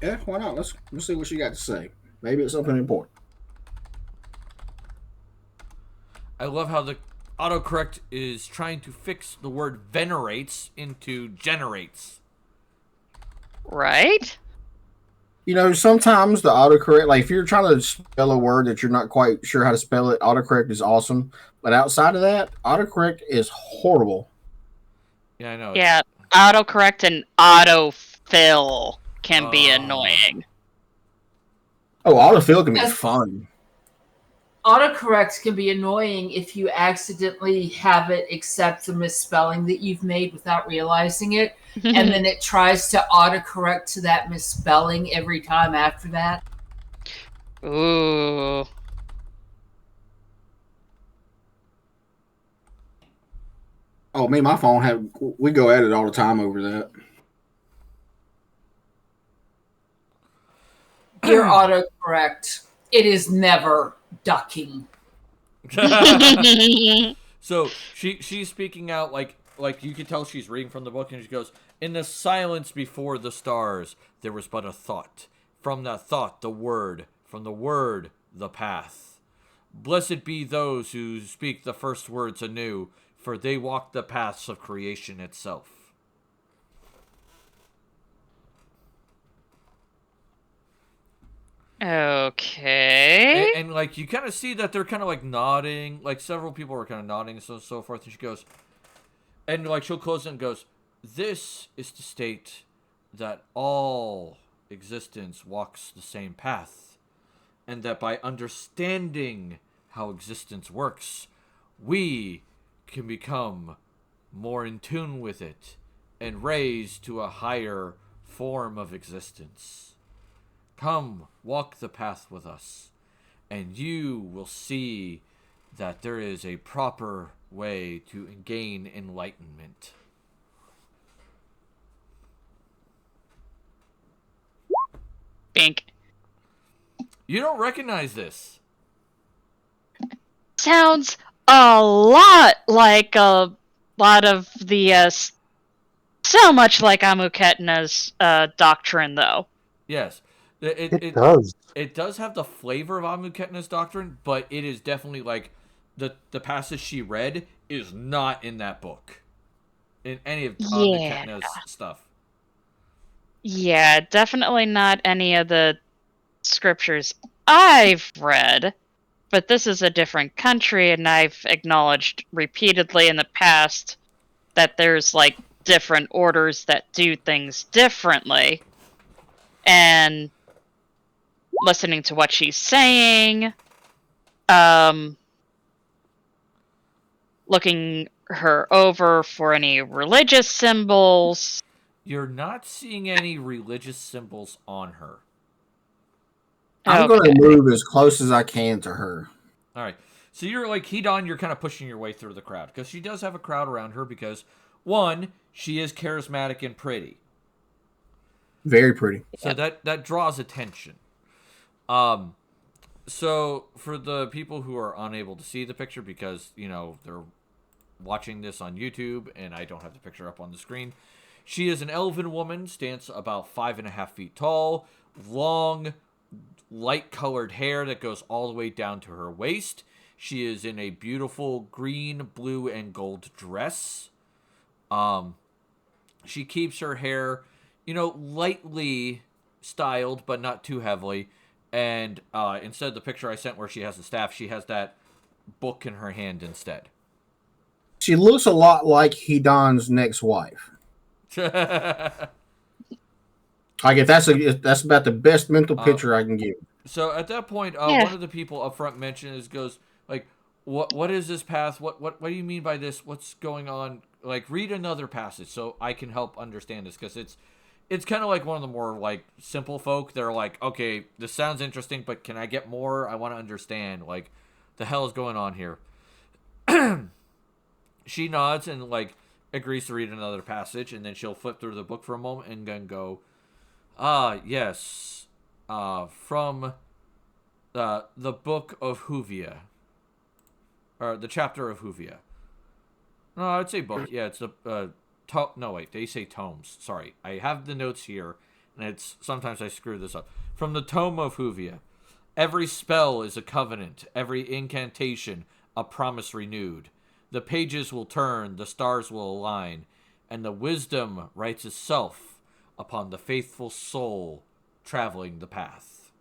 Yeah, why not? Let's see what she got to say. Maybe it's something important. I love how the autocorrect is trying to fix the word venerates into generates. Right? You know, sometimes the autocorrect, like if you're trying to spell a word that you're not quite sure how to spell it, autocorrect is awesome. But outside of that, autocorrect is horrible. Yeah, I know. Yeah, autocorrect and autofill can be annoying. Oh, autofill can be fun. Autocorrect can be annoying if you accidentally have it accept the misspelling that you've made without realizing it, and then it tries to autocorrect to that misspelling every time after that. Ooh. Oh, me and my phone we go at it all the time over that. Dear autocorrect, it is never ducking. So she's speaking out like you can tell she's reading from the book, and she goes, "In the silence before the stars, there was but a thought. From that thought, the word. From the word, the path. Blessed be those who speak the first words anew, for they walk the paths of creation itself." Okay. And like you kind of see that they're kind of like nodding, like several people are kind of nodding and so forth, and she goes, and like she'll close it and goes, "This is to state that all existence walks the same path, and that by understanding how existence works, we can become more in tune with it and raise to a higher form of existence. Come, walk the path with us, and you will see that there is a proper way to gain enlightenment." Bink. You don't recognize this. Sounds a lot like a lot of the so much like Amuketna's doctrine, though. Yes. It does. It does have the flavor of Amuketna's doctrine, but it is definitely like the passage she read is not in that book. In any of Amuketna's stuff. Yeah, definitely not any of the scriptures I've read. But this is a different country, and I've acknowledged repeatedly in the past that there's like different orders that do things differently. And listening to what she's saying, looking her over for any religious symbols. You're not seeing any religious symbols on her. I'm going to move as close as I can to her. All right. So you're like, Hedon, you're kind of pushing your way through the crowd. Because she does have a crowd around her because, one, she is charismatic and pretty. Very pretty. So that draws attention. So for the people who are unable to see the picture because, you know, they're watching this on YouTube and I don't have the picture up on the screen. She is an elven woman, stands about 5.5 feet tall, long, light-colored hair that goes all the way down to her waist. She is in a beautiful green, blue, and gold dress. She keeps her hair, you know, lightly styled, but not too heavily. And instead of the picture I sent where she has the staff, she has that book in her hand instead. She looks a lot like Hedon's next wife. Like if that's about the best mental picture I can give. So at that point, one of the people up front goes, like, what is this path? What do you mean by this? What's going on? Like, read another passage so I can help understand this, because it's kind of like one of the more like simple folk. They're like, okay, this sounds interesting, but can I get more? I want to understand. Like, the hell is going on here? She nods and like agrees to read another passage, and then she'll flip through the book for a moment and then go, yes, from the book of Huvia, or the chapter of Huvia. No, I'd say book. Yeah, it's the no, wait, they say tomes. Sorry, I have the notes here, and it's sometimes I screw this up. From the tome of Huvia, every spell is a covenant, every incantation a promise renewed. The pages will turn, the stars will align, and the wisdom writes itself upon the faithful soul traveling the path.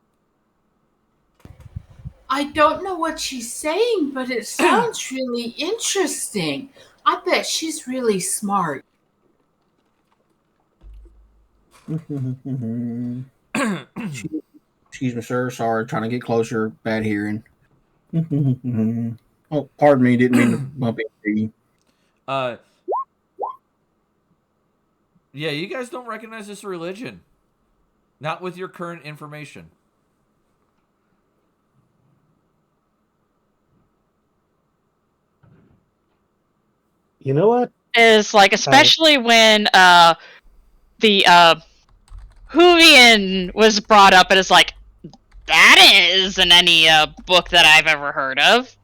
I don't know what she's saying, but it sounds really interesting. I bet she's really smart. Excuse me, sir. Sorry, trying to get closer. Bad hearing. Oh, pardon me. Didn't mean to bump into you. Yeah, you guys don't recognize this religion. Not with your current information. You know what? Is like, especially when the Hoovian was brought up, and it's like, that isn't any book that I've ever heard of.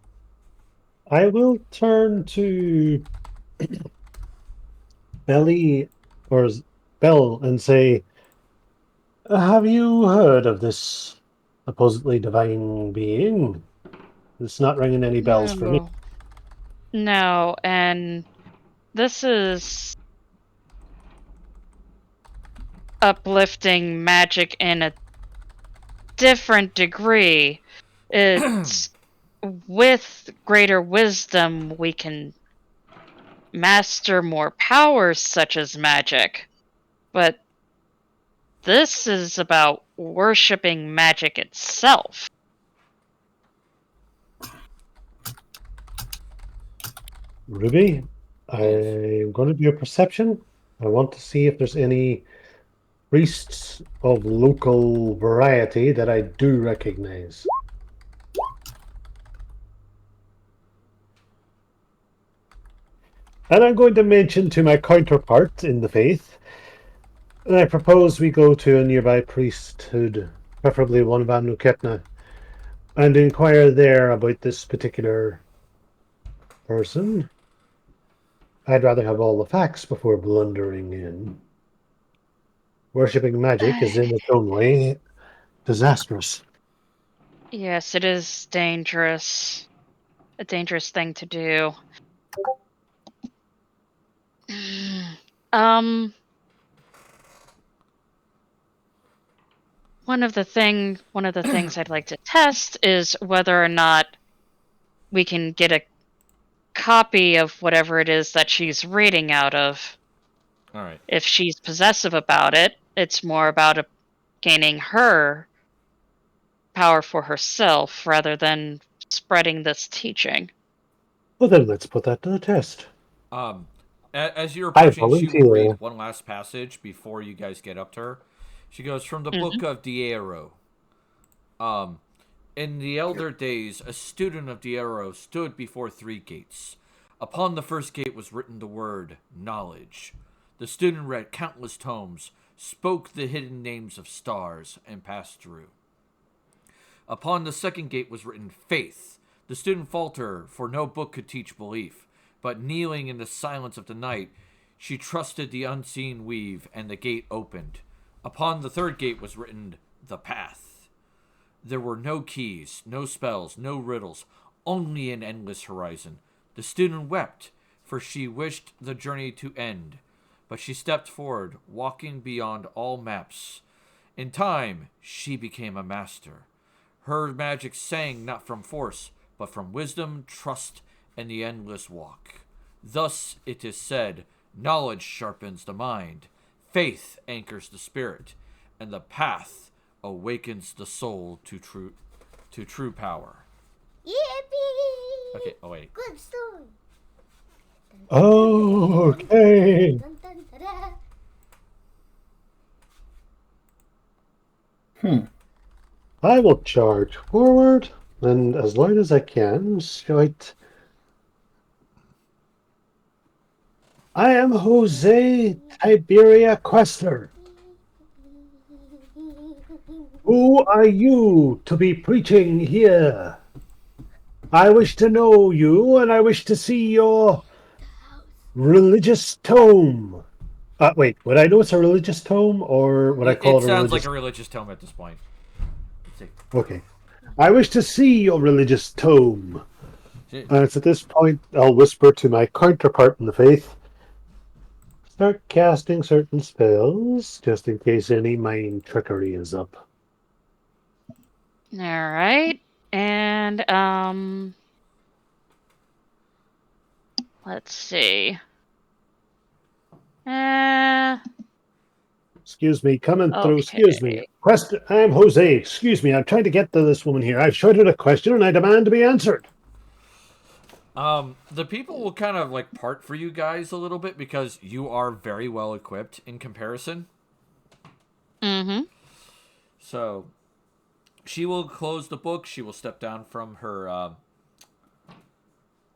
I will turn to Belly or Bell and say, have you heard of this supposedly divine being? It's not ringing any bells for me. No, and this is uplifting magic in a different degree. It's with greater wisdom we can master more powers such as magic. But this is about worshipping magic itself. Ruby, I'm going to do a perception. I want to see if there's any priests of local variety that I do recognize. And I'm going to mention to my counterpart in the faith, and I propose we go to a nearby priesthood, preferably one of Anuketna, and inquire there about this particular person. I'd rather have all the facts before blundering in. Worshipping magic is in its own way disastrous. Yes, it is dangerous. A dangerous thing to do. One of the things I'd like to test is whether or not we can get a copy of whatever it is that she's reading out of. All right. If she's possessive about it, it's more about gaining her power for herself rather than spreading this teaching. Well, then let's put that to the test. As you're approaching, she will volunteer. read one last passage before you guys get up to her. She goes, from the book of Diero. In the elder days, a student of Diero stood before 3 gates. Upon the first gate was written the word, knowledge. The student read countless tomes, spoke the hidden names of stars, and passed through. Upon the second gate was written faith. The student faltered, for no book could teach belief. But kneeling in the silence of the night, she trusted the unseen weave, and the gate opened. Upon the third gate was written the path. There were no keys, no spells, no riddles, only an endless horizon. The student wept, for she wished the journey to end. But she stepped forward, walking beyond all maps. In time, she became a master. Her magic sang not from force, but from wisdom, trust, and the endless walk. Thus it is said, knowledge sharpens the mind, faith anchors the spirit, and the path awakens the soul to true power. Yippee! Okay. Oh wait. Good story. Okay. Dun, dun, dun, dun. I will charge forward, and as light as I can, shite. I am Jose Tiberia Questler. Who are you to be preaching here? I wish to know you, and I wish to see your religious tome. Wait, would I know it's a religious tome, or would I call It it a sounds like religious... a religious tome at this point. Let's see. Okay. I wish to see your religious tome. See. It's at this point I'll whisper to my counterpart in the faith. Start casting certain spells, just in case any mind trickery is up. All right. And let's see. Excuse me, coming through. Excuse me. Okay. I'm Jose. Excuse me, I'm trying to get to this woman here. I've shouted a question and I demand to be answered. The people will kind of like part for you guys a little bit because you are very well equipped in comparison. Mm-hmm. So she will close the book. She will step down from her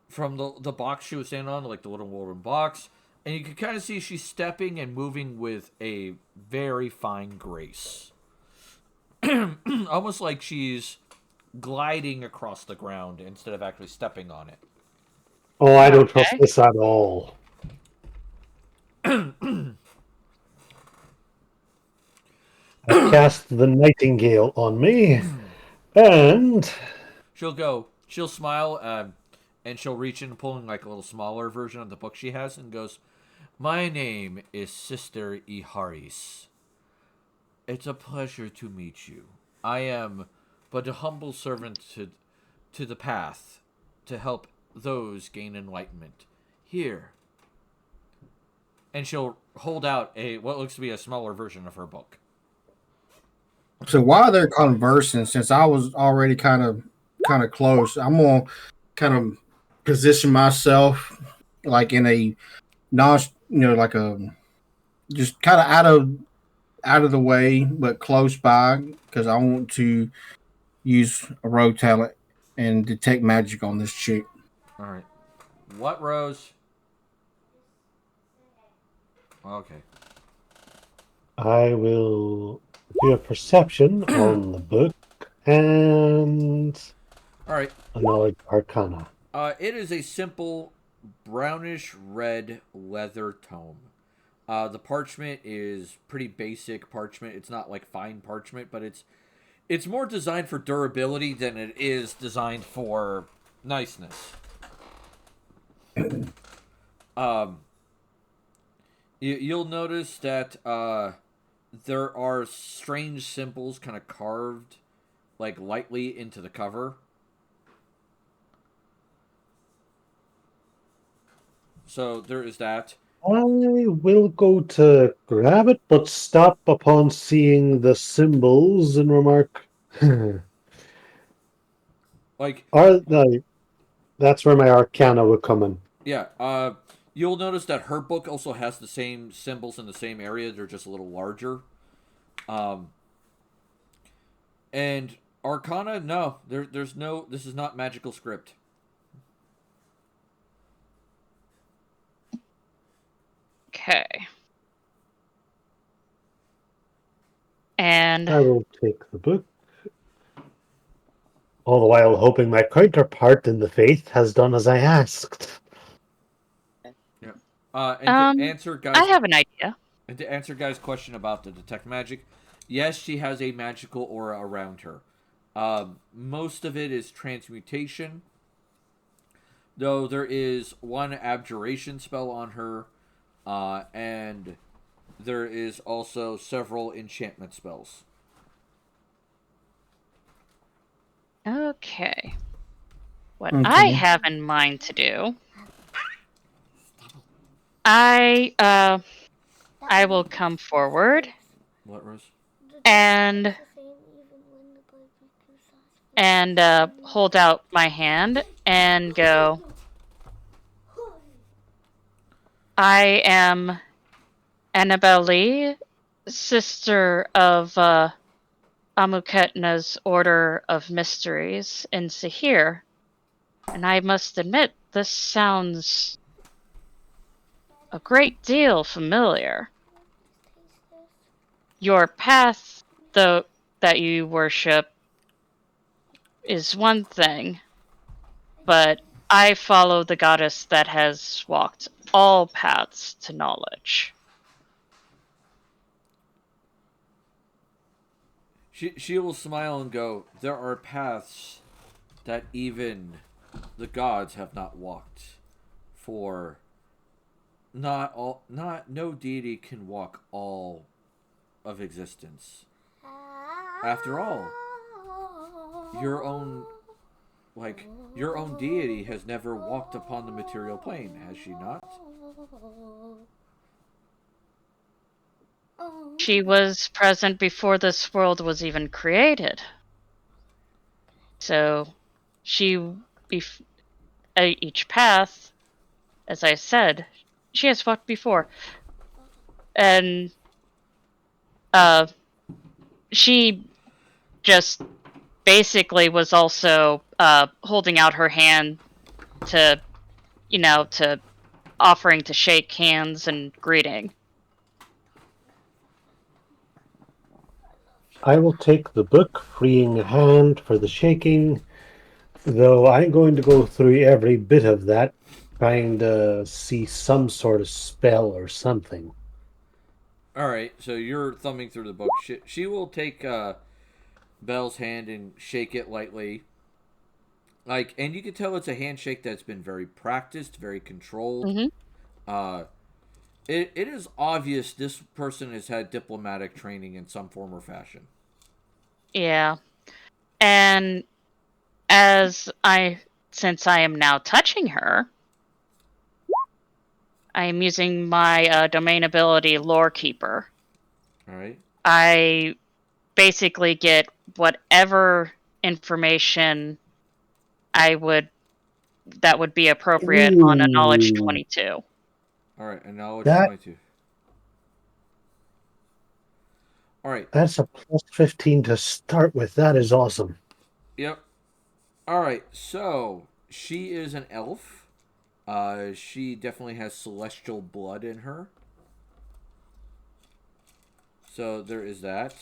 from the box she was standing on, like the little wooden box, and you can kind of see she's stepping and moving with a very fine grace, almost like she's gliding across the ground instead of actually stepping on it. Oh, I don't trust Okay. this at all. I cast the Nightingale on me, and She'll smile, and she'll reach in, pulling like a little smaller version of the book she has, and goes, "My name is Sister Iharis. It's a pleasure to meet you. I am but a humble servant to the path, to help those gain enlightenment. Here." And she'll hold out what looks to be a smaller version of her book. So while they're conversing, since I was already kind of close, I'm gonna kind of position myself like in a like a just kind of out of the way, but close by, because I want to use a rogue talent and detect magic on this chick. All right. What, Rose? Okay. I will do a perception on the book and All right. a knowledge arcana. It is a simple brownish red leather tome. The parchment is pretty basic parchment. It's not like fine parchment, but it's more designed for durability than it is designed for niceness. You'll notice that there are strange symbols kind of carved like lightly into the cover. So there is that. I will go to grab it, but stop upon seeing the symbols and remark, Like, that's where my arcana would come in. yeah, you'll notice that her book also has the same symbols in the same area. They're just a little larger. And Arcana, no, there's no. This is not magical script. Okay. And I will take the book, all the while hoping my counterpart in the faith has done as I asked. Yeah. And to answer guys, I have an idea. And to answer guys' question about the detect magic, yes, she has a magical aura around her. Most of it is transmutation, though there is one abjuration spell on her, and there is also several enchantment spells. Okay. What Okay. I have in mind to do, I will come forward What, Rose? and hold out my hand and go, I am Annabelle Lee, sister of Amuketna's Order of Mysteries in Sahir, and I must admit, this sounds a great deal familiar. Your path, though, that you worship is one thing, but I follow the goddess that has walked all paths to knowledge. She will smile and go, there are paths that even the gods have not walked. For no deity can walk all of existence. After all, your own deity has never walked upon the material plane, has she not? She was present before this world was even created. So, each path, as I said, she has walked before. And, she just basically was also, holding out her hand to, to offering to shake hands and greeting. I will take the book, freeing a hand for the shaking, though I'm going to go through every bit of that, trying to see some sort of spell or something. Alright, so you're thumbing through the book. She will take Belle's hand and shake it lightly. And you can tell it's a handshake that's been very practiced, very controlled. Mm-hmm. It is obvious this person has had diplomatic training in some form or fashion. Yeah. And since I am now touching her, I am using my domain ability Lore Keeper. Alright. I basically get whatever information that would be appropriate on a knowledge 22. Alright, a knowledge That 22. Alright. That's a plus 15 to start with. That is awesome. Yep. Alright, so she is an elf. She definitely has celestial blood in her. So there is that.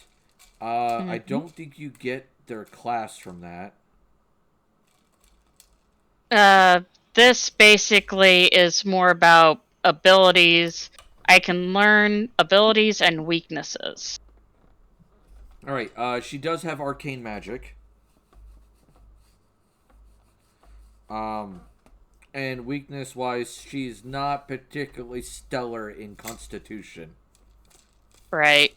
Mm-hmm. I don't think you get their class from that. This basically is more about abilities. I can learn abilities and weaknesses. Alright, she does have arcane magic. And weakness-wise, she's not particularly stellar in constitution. Right.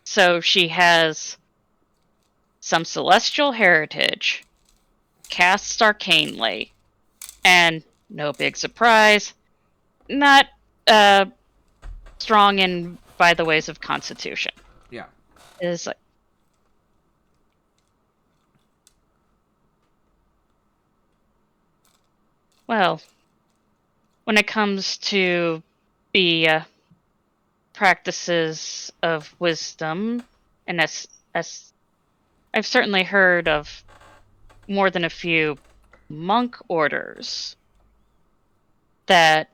So she has some celestial heritage, casts arcanely, and no big surprise, not strong in by the ways of constitution. Yeah. Is like, well, when it comes to the practices of wisdom, and as I've certainly heard of more than a few monk orders that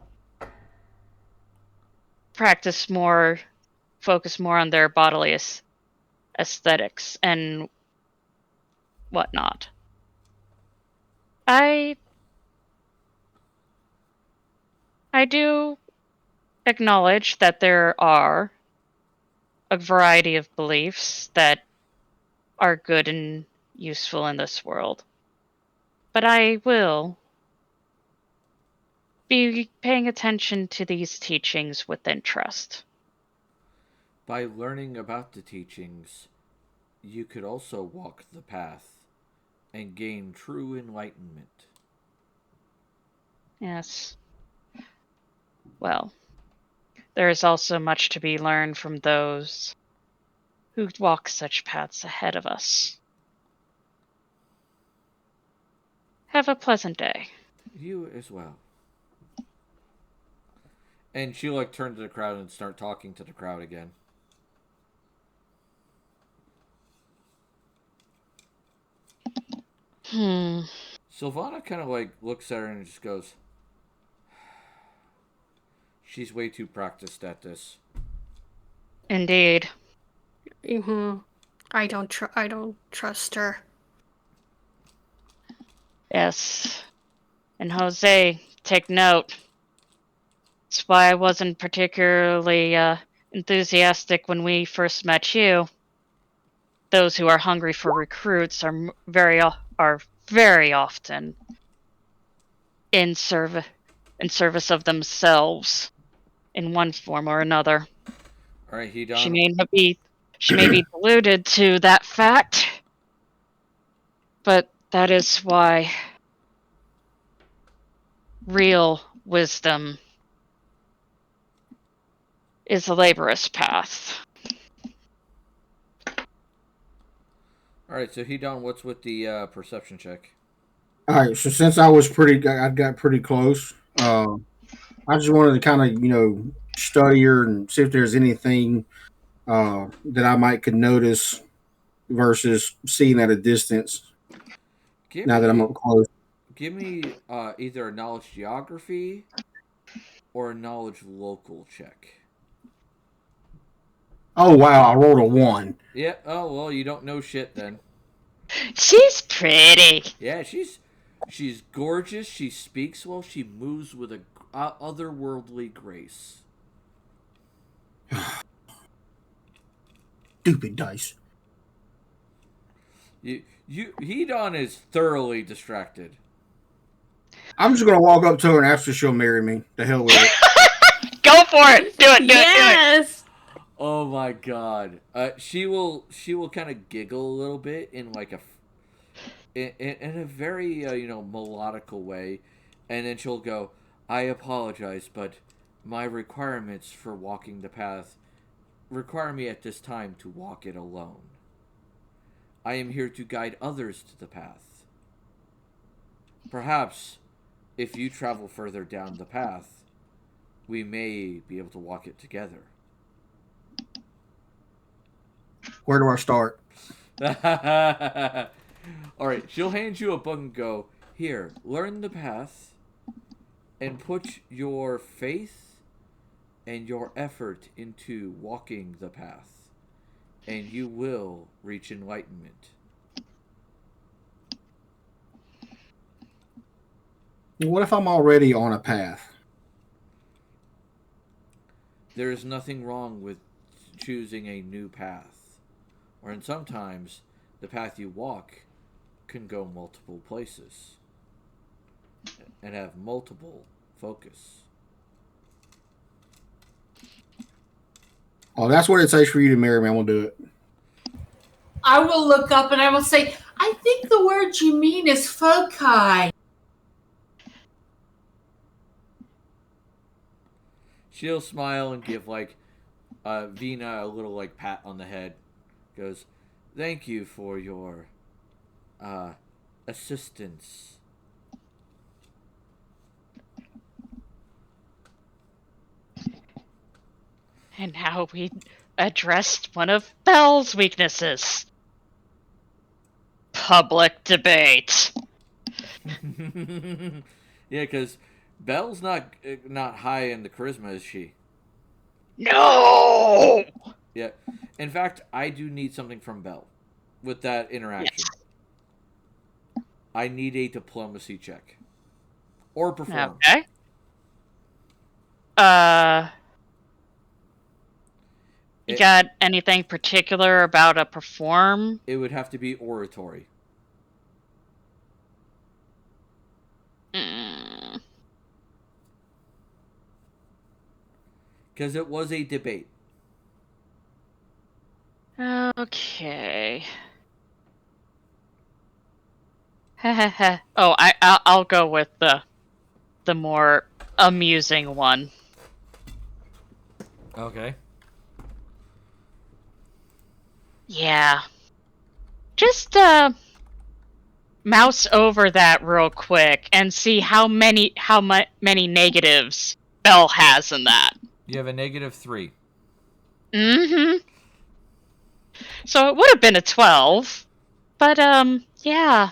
focus more on their bodily aesthetics and whatnot. I do acknowledge that there are a variety of beliefs that are good and useful in this world. But I will be paying attention to these teachings with interest. By learning about the teachings, you could also walk the path and gain true enlightenment. Yes. Well, there is also much to be learned from those who walk such paths ahead of us. Have a pleasant day. You as well. And she'll like turn to the crowd and start talking to the crowd again. Sylvana kind of like looks at her and just goes, "She's way too practiced at this." Indeed. I don't trust her. Yes. And Jose, take note. That's why I wasn't particularly enthusiastic when we first met you. Those who are hungry for recruits are very often in service of themselves in one form or another. All right, he She done. may be deluded to that fact, but that is why real wisdom is a laborious path. All right, so he done. What's with the perception check? All right, so since I got pretty close. I just wanted to kind of study her and see if there's anything that I might could notice versus seeing at a distance. Now that I'm up close. Give me either a knowledge geography or a knowledge local check. Oh wow, I rolled a 1. Yeah. Oh well, you don't know shit then. She's pretty. Yeah, she's gorgeous. She speaks well. She moves with a otherworldly grace. Stupid dice. Hedon is thoroughly distracted. I'm just gonna walk up to her and ask her if she'll marry me. The hell with it. Go for it. Do it. Yes. Oh my god. She will kind of giggle a little bit in like in a very melodical way, and then she'll go, "I apologize, but my requirements for walking the path require me at this time to walk it alone. I am here to guide others to the path. Perhaps if you travel further down the path, we may be able to walk it together." Where do I start? Alright, she'll hand you a book and go, "Here, learn the path and put your faith and your effort into walking the path, and you will reach enlightenment." What if I'm already on a path? There is nothing wrong with choosing a new path, or in sometimes the path you walk can go multiple places and have multiple focus. Oh, that's what it takes for you to marry me. I'm gonna do it. I will look up and I will say, I think the word you mean is foci. She'll smile and give Vina a little pat on the head. Goes, "Thank you for your assistance." And now we addressed one of Belle's weaknesses. Public debate. Yeah, because Belle's not high in the charisma, is she? No! Yeah. In fact, I do need something from Belle with that interaction. Yes. I need a diplomacy check. Or perform. Okay. You got anything particular about a perform? It would have to be oratory. Because it was a debate. Okay. Oh, I'll go with the more amusing one. Okay. Yeah. Just mouse over that real quick and see how many negatives Belle has in that. You have a -3. Mm-hmm. So it would have been a 12, but yeah.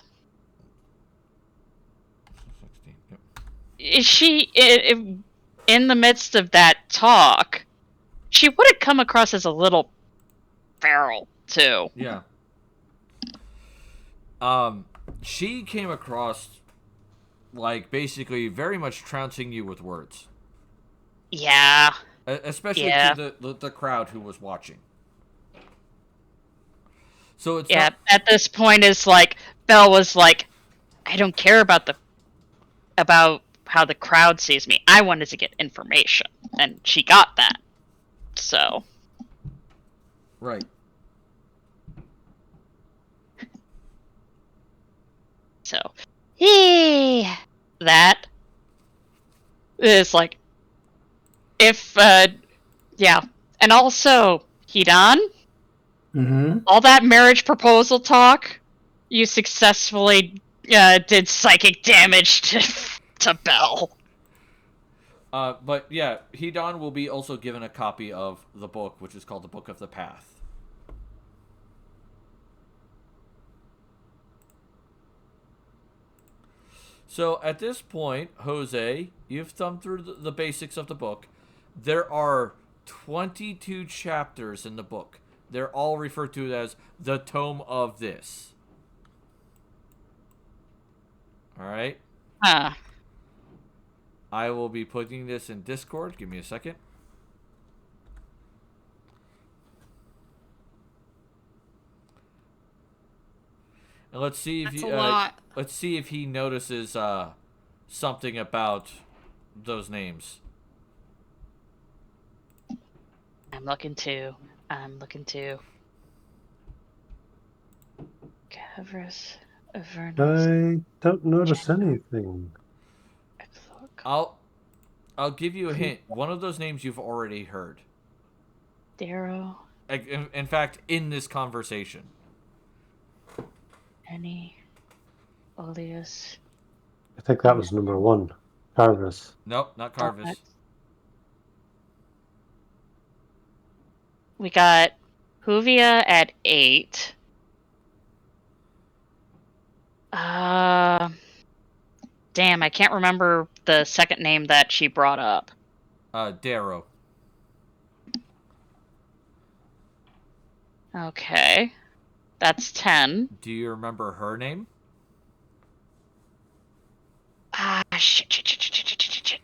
16. Yep. In the midst of that talk, she would have come across as a little feral too. Yeah. She came across like basically very much trouncing you with words. Yeah. Especially Yeah. to the crowd who was watching. So it's Yeah. not... At this point, is like Belle was like, I don't care about how the crowd sees me. I wanted to get information, and she got that. So. Right. So, yeah, that is like, if yeah, and also Hidan, Mm-hmm. all that marriage proposal talk, you successfully did psychic damage to Belle. But yeah, Hidan will be also given a copy of the book, which is called the Book of the Path. So at this point, Jose, you've thumbed through the basics of the book. There are 22 chapters in the book. They're all referred to as the Tome of This. Alright? Huh. I will be putting this in Discord. Give me a second. And let's see if That's a lot. let's see if he notices something about those names. I'm looking too. Cavers, Avernus. I don't notice anything. I'll give you a hint. One of those names you've already heard. Darrow. In fact, in this conversation. Penny. Oleus. I think that was number 1. Carvis. Nope, not Carvis. We got Huvia at 8. Damn, I can't remember the second name that she brought up. Darrow. Okay. That's 10. Do you remember her name? Shit.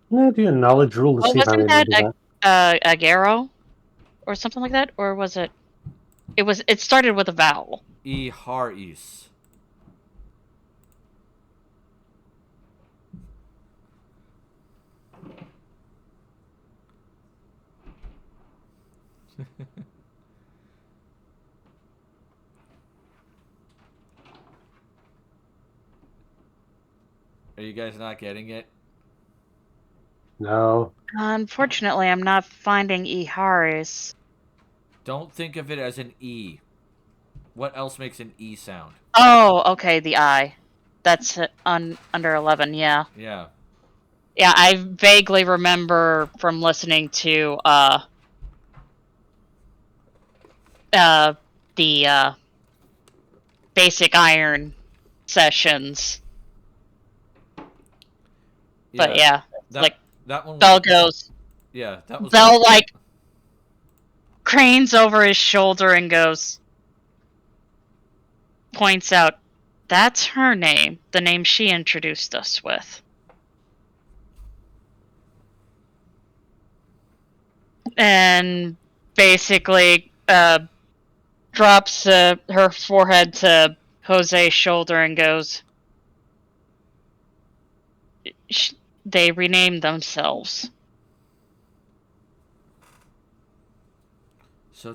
Yeah, do a knowledge rule to see if I wasn't remember that Agaro? Or something like that? Or was it... It started with a vowel. Haris. Are you guys not getting it? No. Unfortunately, I'm not finding Iharis. Don't think of it as an E. What else makes an E sound? Oh, okay, the I. That's under 11, yeah. Yeah. Yeah, I vaguely remember from listening to the Basic Iron sessions. But yeah, that one. Bell goes. Yeah, that was. Bell cranes over his shoulder and goes. Points out, that's her name, the name she introduced us with. And basically drops her forehead to Jose's shoulder and goes, they renamed themselves. So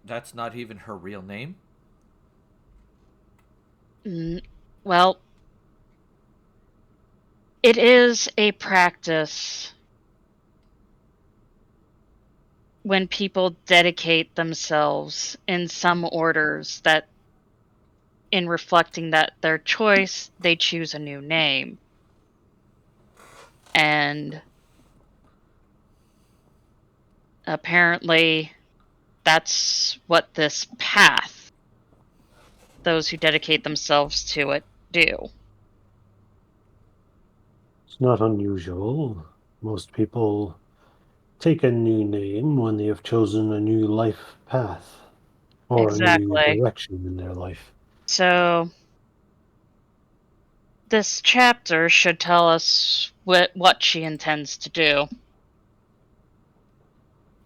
that's not even her real name? Well, it is a practice when people dedicate themselves in some orders that, in reflecting that their choice, they choose a new name. And apparently that's what this path, those who dedicate themselves to it, do. It's not unusual. Most people take a new name when they have chosen a new life path or a new Exactly. direction in their life. So this chapter should tell us what she intends to do.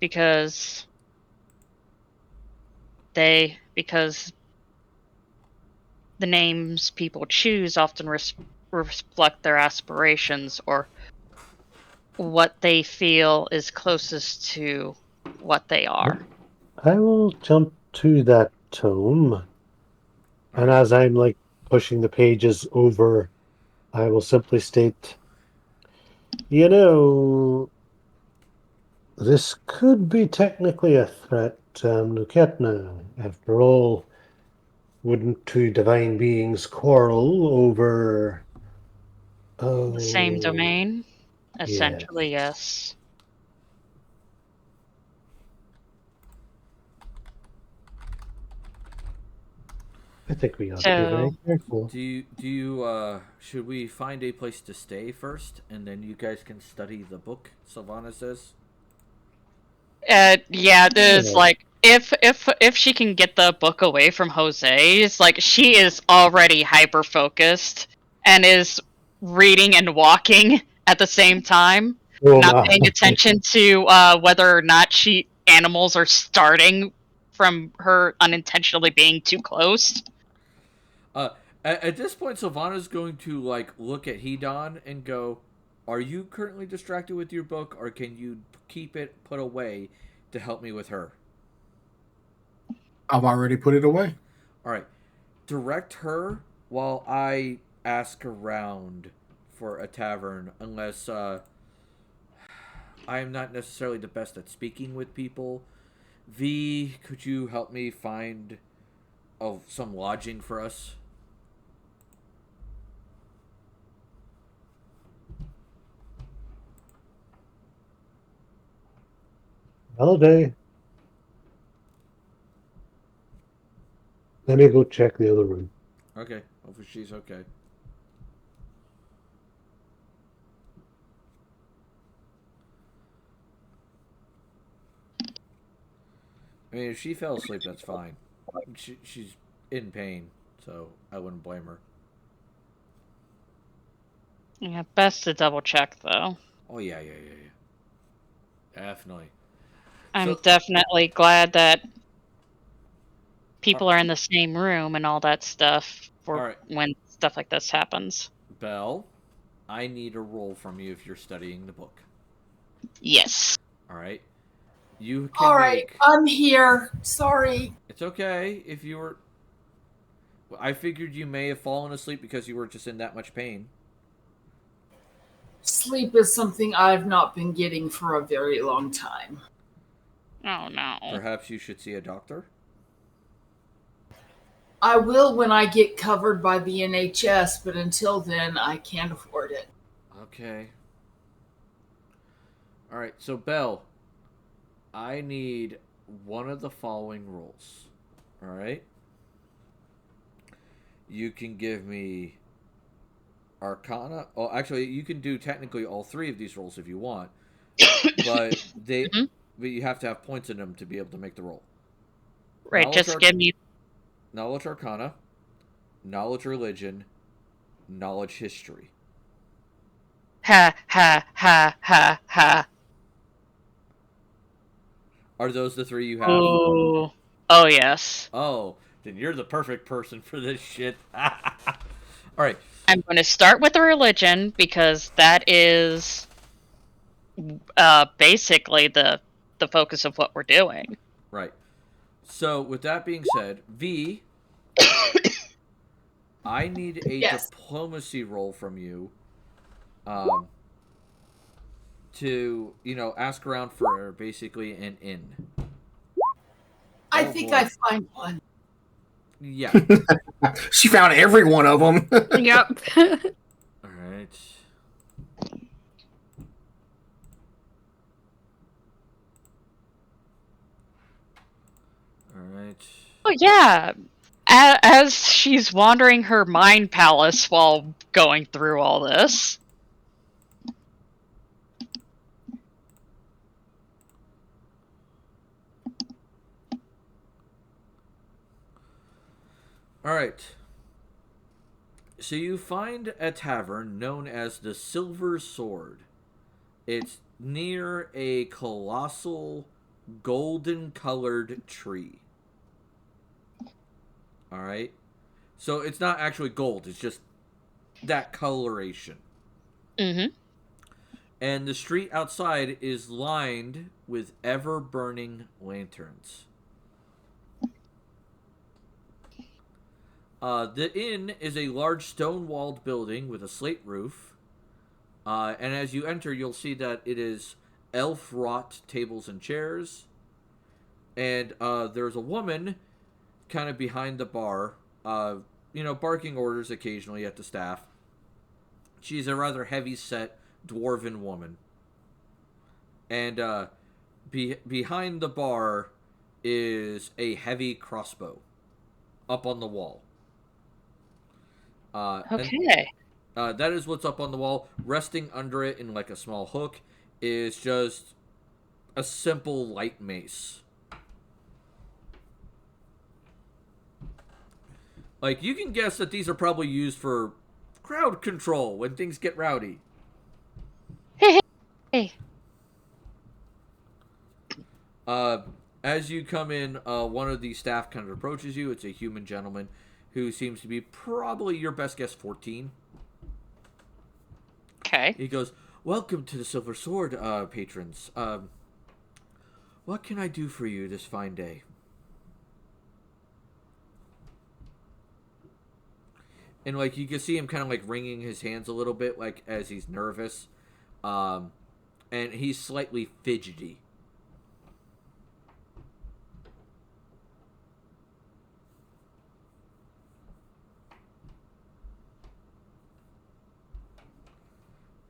Because the names people choose often reflect their aspirations or what they feel is closest to what they are. I will jump to that tome, and Alright. as I'm like pushing the pages over, I will simply state, you know, this could be technically a threat, Nuketna. After all, wouldn't two divine beings quarrel over... The same Oh, domain? yes. Essentially, yes. I think we ought to be very So, careful. Should we find a place to stay first, and then you guys can study the book, Sylvana says? yeah, there's Yeah. like if she can get the book away from Jose, it's like she is already hyper focused and is reading and walking at the same time, Oh not my. paying attention to whether or not animals are starting from her unintentionally being too close. Uh, at this point, Sylvana's going to like look at Hedon and go, "Are you currently distracted with your book, or can you keep it put away to help me with her?" I've already put it away. All right, direct her while I ask around for a tavern, unless I am not necessarily the best at speaking with people. V, could you help me find some lodging for us? Holiday. Let me go check the other room. Okay, hopefully she's okay. I mean, if she fell asleep, that's fine. She's in pain, so I wouldn't blame her. Yeah, best to double check though. Oh yeah. Definitely. I'm So, definitely glad that uh, people are in the same room and all that stuff all for right, when stuff like this happens. Belle, I need a roll from you if you're studying the book. Yes. All right, you can All right, make. I'm here. Sorry. It's okay if you were. I figured you may have fallen asleep because you were just in that much pain. Sleep is something I've not been getting for a very long time. Oh no. Perhaps you should see a doctor. I will when I get covered by the NHS, but until then, I can't afford it. Okay. All right, so Belle, I need one of the following rolls. All right. You can give me Arcana. Oh, actually, you can do technically all three of these rolls if you want, but Mhm. but you have to have points in them to be able to make the roll. Right, just give me. Knowledge Arcana, knowledge religion, knowledge history. Ha ha ha ha ha. Are those the three you have? Ooh. Oh yes. Oh, then you're the perfect person for this shit. All right. I'm going to start with the religion because that is basically the focus of what we're doing. Right. So, with that being said, V, I need a Yes. diplomacy roll from you. Um, to, ask around for basically an inn. I Oh, think boy. I find one. Yeah. She found every one of them. Yep. All right. All right. Oh yeah. As she's wandering her mind palace while going through all this. All right. So you find a tavern known as the Silver Sword. It's near a colossal golden colored tree. All right. So it's not actually gold, it's just that coloration. Mm-hmm. And the street outside is lined with ever burning lanterns. The inn is a large stone walled building with a slate roof. And as you enter, you'll see that it is elf wrought tables and chairs. And there's a woman kind of behind the bar, barking orders occasionally at the staff. She's a rather heavy set dwarven woman. And behind the bar is a heavy crossbow up on the wall. Okay. And, that is what's up on the wall. Resting under it in like a small hook is just a simple light mace. Like, you can guess that these are probably used for crowd control when things get rowdy. Hey. As you come in, one of the staff kind of approaches you. It's a human gentleman who seems to be probably your best guess 14. Okay. He goes, "Welcome to the Silver Sword, patrons. What can I do for you this fine day?" And like you can see him kind of like wringing his hands a little bit, like as he's nervous, and he's slightly fidgety.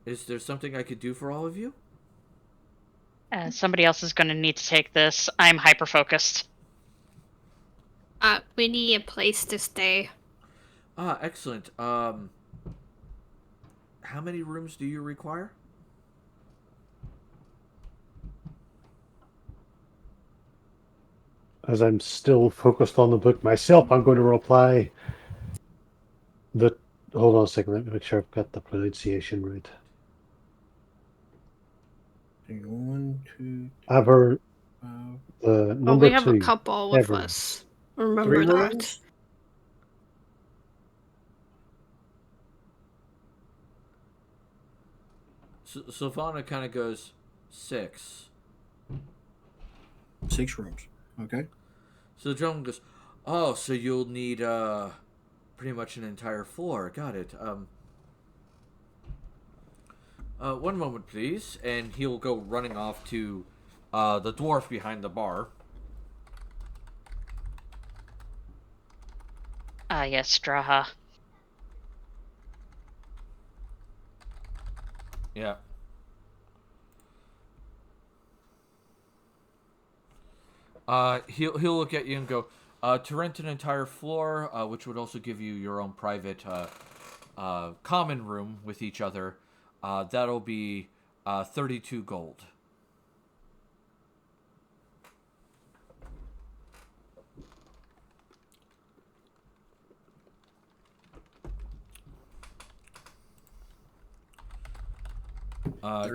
Is there something I could do for all of you? Somebody else is going to need to take this. I'm hyper focused. We need a place to stay. Excellent. How many rooms do you require? As I'm still focused on the book myself, I'm going to reply the. Hold on a second. Let me make sure I've got the pronunciation right. 1, 2, I've heard 5. the Well, number we have 2. a couple with Ever. us. Remember 3 that. rooms? Sylvana kind of goes 6. 6 rooms. Okay. So the gentleman goes, "Oh, so you'll need pretty much an entire floor. Got it. One moment, please." And he'll go running off to the dwarf behind the bar. Yes, Draha. Yeah. He'll look at you and go, "To rent an entire floor, which would also give you your own private common room with each other, that'll be 32 gold."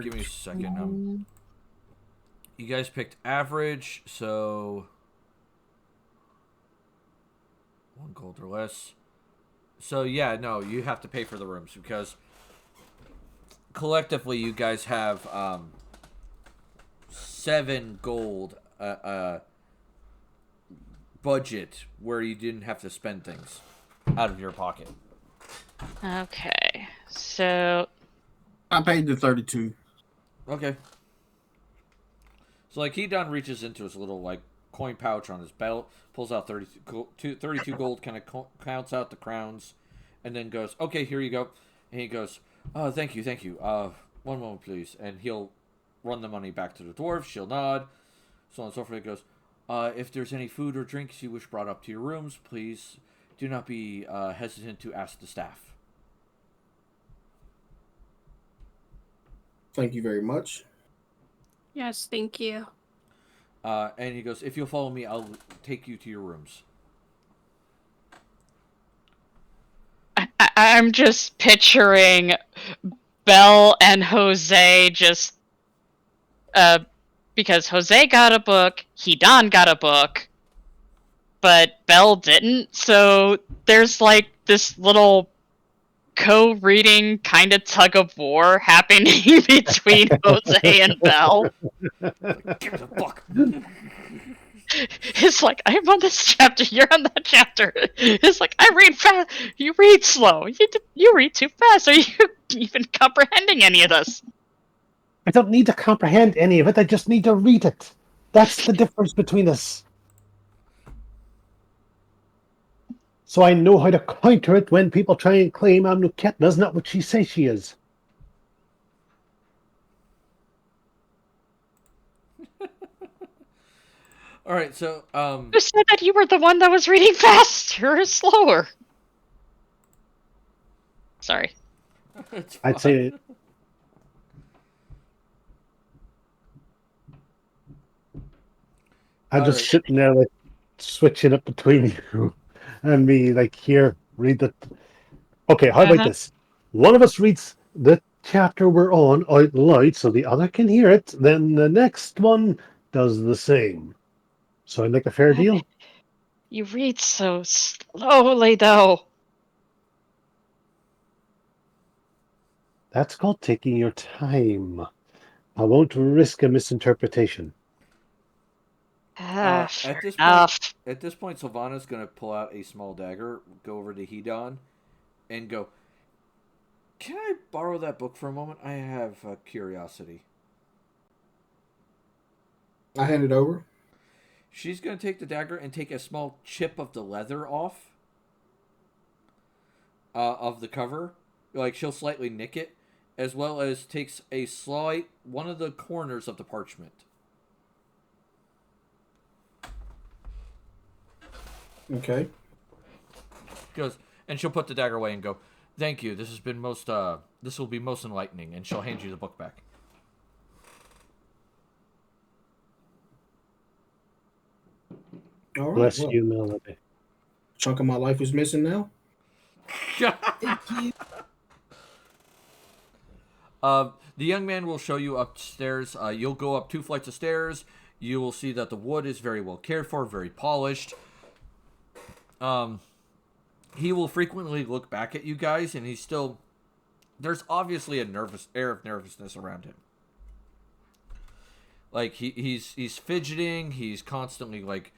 Give me a second. You guys picked average, so 1 gold or less. So yeah, no, you have to pay for the rooms because collectively you guys have 7 gold budget where you didn't have to spend things out of your pocket. Okay. So I paid the 32. Okay. So, like, Hedon reaches into his little, like, coin pouch on his belt, pulls out 32 gold, kind of counts out the crowns, and then goes, okay, here you go. And he goes, oh, thank you. One moment, please. And he'll run the money back to the dwarf. She'll nod, so on and so forth. He goes, if there's any food or drinks you wish brought up to your rooms, please do not be hesitant to ask the staff. Thank you very much. Yes, thank you. And he goes, if you'll follow me, I'll take you to your rooms. I'm just picturing Belle and Jose just because Jose got a book, Hedon got a book, but Belle didn't. So there's like this little co-reading kind of tug of war happening between Jose and Belle. Like, give me the book. It's like, I'm on this chapter, you're on that chapter. It's like, I read fast, you read slow. You read too fast. Are you even comprehending any of this? I don't need to comprehend any of it. I just need to read it. That's the difference between us. So I know how to counter it when people try and claim Amnuketna's not what she says she is. All right, so Who said that you were the one that was reading faster or slower? Sorry. it's I'd say I'm just sitting there like switching it between you and me, like, here, read the. Okay, how about this? One of us reads the chapter we're on out loud so the other can hear it, then the next one does the same. Sound like a fair deal? You read so slowly, though. That's called taking your time. I won't risk a misinterpretation. Fair at this enough. point, Sylvana's gonna pull out a small dagger, go over to Hedon, and go, can I borrow that book for a moment? I have a curiosity. I hand it over. She's going to take the dagger and take a small chip of the leather off of the cover. Like, she'll slightly nick it, as well as takes a slight one of the corners of the parchment. Okay. Goes, and she'll put the dagger away and go, thank you. This has been this will be most enlightening. And she'll hand you the book back. All right. Bless well, you, Melody. chunk of my life is missing now. Thank you. The young man will show you upstairs. You'll go up 2 flights of stairs. You will see that the wood is very well cared for, very polished. He will frequently look back at you guys, and there's obviously a air of nervousness around him. Like, he's fidgeting. He's constantly, like,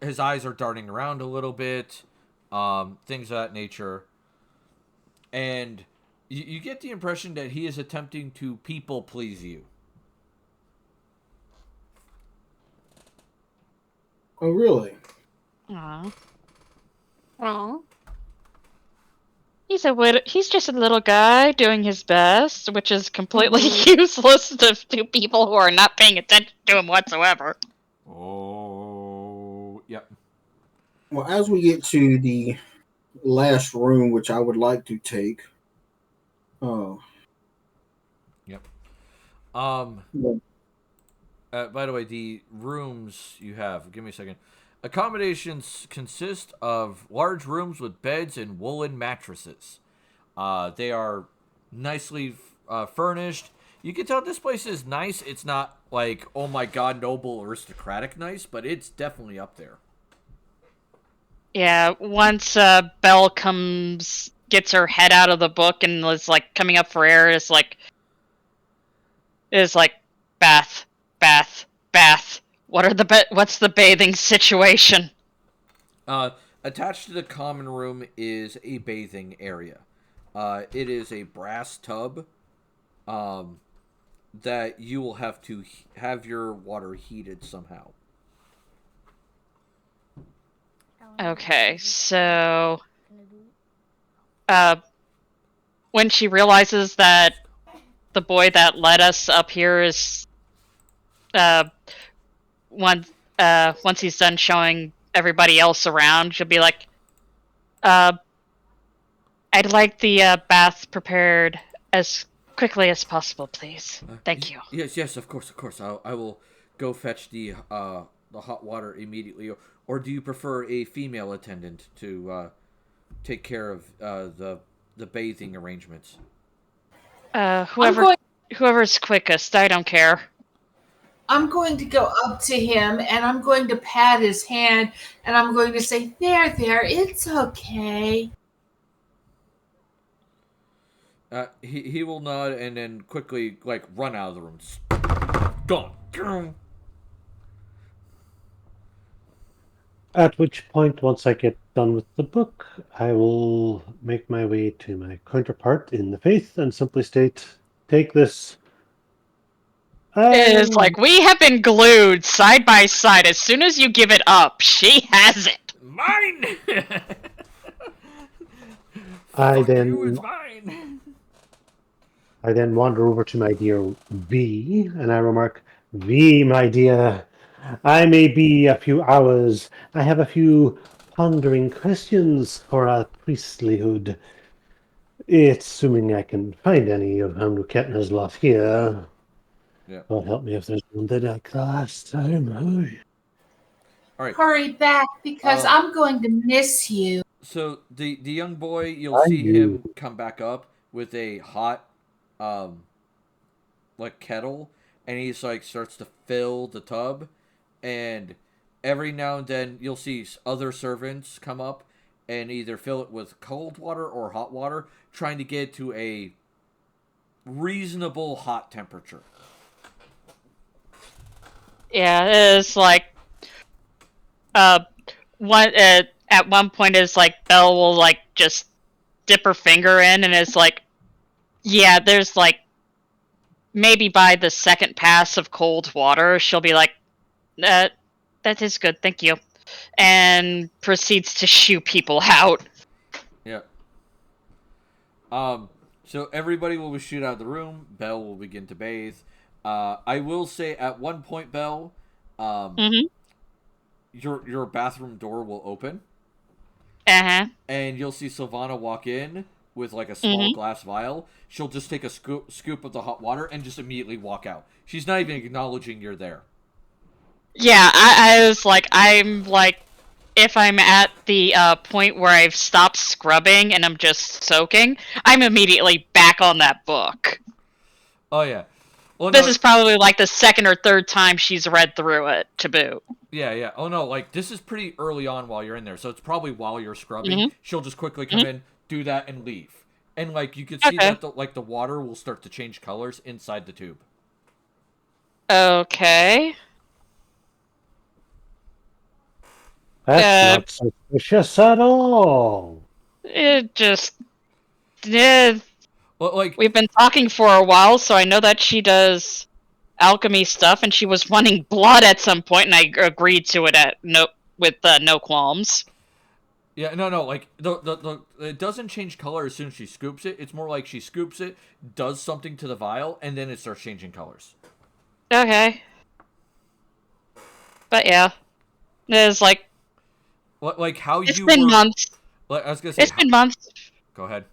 his eyes are darting around a little bit. Things of that nature. And you get the impression that he is attempting to people please you. Oh, really? Aww. Oh, He's just a little guy doing his best, which is completely useless to people who are not paying attention to him whatsoever. Oh, yep. Well, as we get to the last room, which I would like to take. Oh. Yep. Yeah. By the way, the rooms you have, give me a second. Accommodations consist of large rooms with beds and woolen mattresses. They are nicely furnished. You can tell this place is nice. It's not like, oh my god, noble aristocratic nice, but it's definitely up there. Yeah, once Belle gets her head out of the book and is like coming up for air, is like bath, bath, bath. What's the bathing situation? Attached to the common room is a bathing area. It is a brass tub. that you will have to have your water heated somehow. Okay, so when she realizes that the boy that led us up here is once he's done showing everybody else around, she'll be like, I'd like the bath prepared as quickly as possible, please. Thank you. Yes, of course. I will go fetch the hot water immediately. Or do you prefer a female attendant to take care of the bathing arrangements? Whoever's quickest, I don't care. I'm going to go up to him and I'm going to pat his hand and I'm going to say, there, it's okay. He will nod and then quickly run out of the room. Gone. At which point, once I get done with the book, I will make my way to my counterpart in the faith and simply state, take this. It's like, we have been glued side by side. As soon as you give it up, she has it. Mine! I then wander over to my dear V, and I remark, V, my dear, I may be a few hours. I have a few pondering questions for our priestlyhood. It's assuming I can find any of Hamdu lot here. Yeah. God help me if there's one that I last time. All right. Hurry back because I'm going to miss you. So the young boy, you'll see him come back up with a hot kettle, and he's starts to fill the tub, and every now and then you'll see other servants come up and either fill it with cold water or hot water, trying to get to a reasonable hot temperature. Yeah, it's like at one point it's like Belle will just dip her finger in, and it's like, yeah, there's maybe by the second pass of cold water she'll be like, that is good, thank you, and proceeds to shoo people out. Yeah. So everybody will be shooed out of the room. Belle will begin to bathe. I will say at one point, Belle, your bathroom door will open. And you'll see Sylvana walk in with a small glass vial. She'll just take a scoop of the hot water and just immediately walk out. She's not even acknowledging you're there. Yeah, I was I'm if I'm at the point where I've stopped scrubbing and I'm just soaking, I'm immediately back on that book. Oh, yeah. Well, this is probably the second or third time she's read through it to boot. Yeah. Oh, no, this is pretty early on while you're in there, so it's probably while you're scrubbing. She'll just quickly come in, do that, and leave. And, you can see that, the water will start to change colors inside the tube. Okay. That's not suspicious at all. It just... Well, we've been talking for a while, so I know that she does alchemy stuff, and she was wanting blood at some point, and I agreed to it with no qualms. Yeah, no, it doesn't change color as soon as she scoops it. It's more she scoops it, does something to the vial, and then it starts changing colors. Okay. But yeah. It's how it's been months. I was gonna say... It's been months. Go ahead.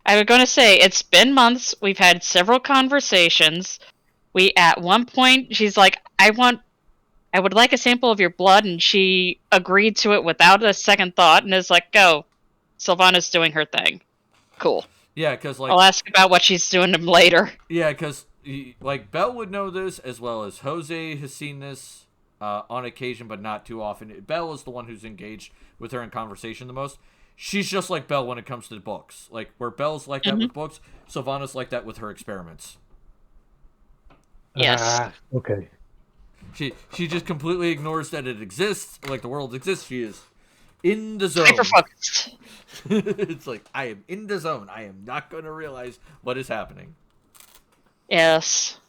I was gonna say, it's been months. We've had several conversations. At one point, she's like, I would like a sample of your blood, and she agreed to it without a second thought, and is like, go. Sylvana's doing her thing. Cool. Yeah, because, I'll ask about what she's doing later. Yeah, because, Belle would know this, as well as Jose has seen this on occasion, but not too often. Belle is the one who's engaged with her in conversation the most. She's just like Belle when it comes to the books. Where Belle's like that with books, Sylvana's like that with her experiments. Yes. Okay. She just completely ignores that it exists, the world exists. She is in the zone. Hyper-focused. It's I am in the zone. I am not going to realize what is happening. Yes.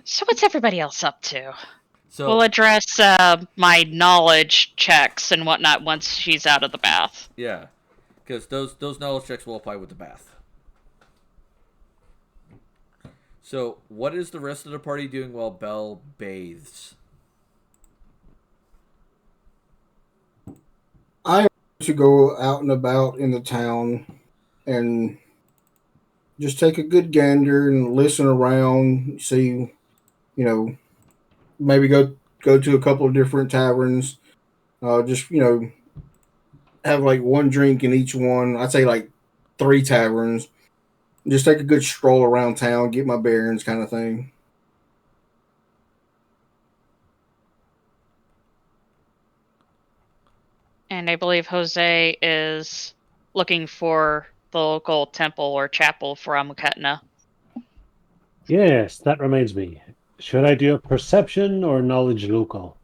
So what's everybody else up to? So We'll address my knowledge checks and whatnot once she's out of the bath. yeah, because those knowledge checks will apply with the bath. So what is the rest of the party doing while Belle bathes? I to go out and about in the town and just take a good gander and listen around, see, maybe go to a couple of different taverns. Just have like one drink in each one. I'd say like 3 taverns. Just take a good stroll around town, get my bearings, kind of thing. And I believe Jose is looking for the local temple or chapel for Amuketna. Yes, that reminds me. Should I do a perception or knowledge local?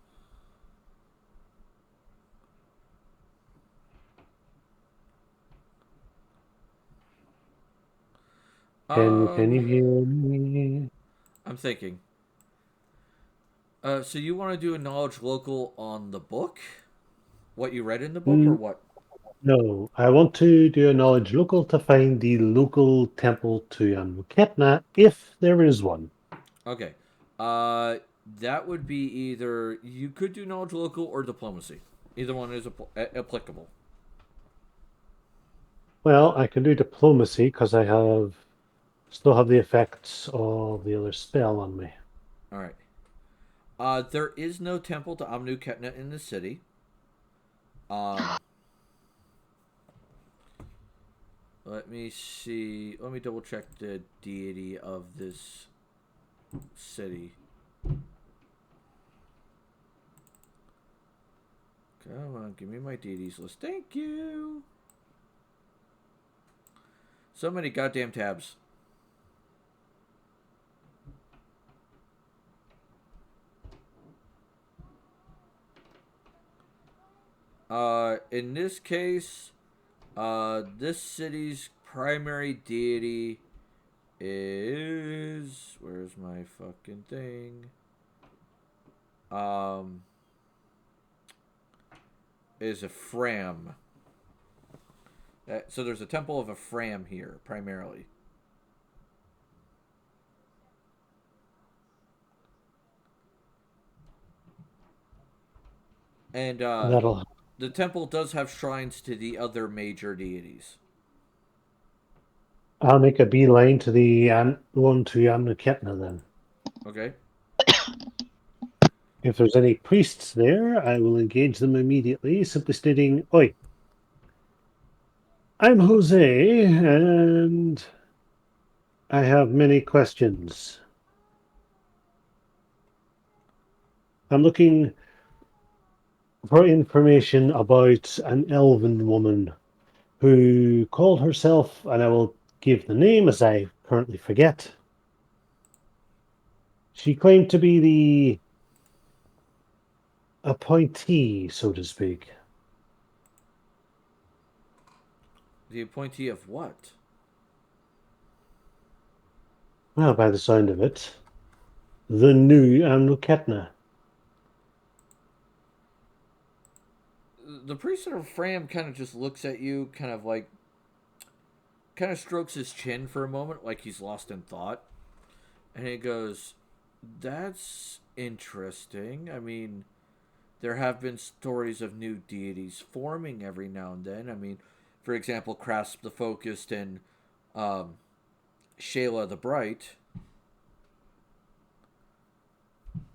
Can you hear me? I'm thinking. So you want to do a knowledge local on the book? What you read in the book, or what? No, I want to do a knowledge local to find the local temple to Amuketna, if there is one. Okay. That would be either you could do knowledge local or diplomacy. Either one is applicable. Well, I can do diplomacy because I still have the effects of the other spell on me. All right. There is no temple to Amnu-Ketna in the city. Let me see. Let me double check the deity of this city. Come on, give me my deities list. Thank you. So many goddamn tabs. In this case, this city's primary deity is, where's my fucking thing? Is Ephraim. So there's a temple of Ephraim here, primarily. And the temple does have shrines to the other major deities. I'll make a beeline to the one to Amuketna then. Okay. If there's any priests there, I will engage them immediately, simply stating, "Oi, I'm Jose, and I have many questions. I'm looking for information about an elven woman who called herself, and I will give the name as I currently forget. She claimed to be the appointee, so to speak." The appointee of what? Well, by the sound of it, the new Amuketna. The priest of Ephraim kind of just looks at you, kind of strokes his chin for a moment, like he's lost in thought. And he goes, "That's interesting. I mean, there have been stories of new deities forming every now and then. I mean, for example, Crasp the Focused and Shayla the Bright.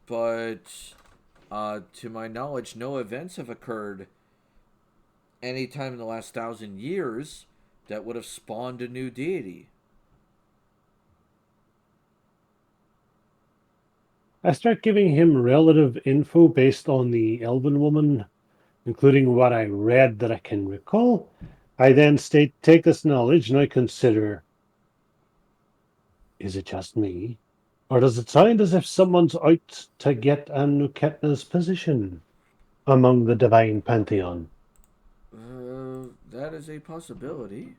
But to my knowledge, no events have occurred any time in the last 1,000 years that would have spawned a new deity." I start giving him relative info based on the elven woman, including what I read that I can recall. I then state, take this knowledge and I consider, is it just me? Or does it sound as if someone's out to get Amuketna's position among the divine pantheon? That is a possibility.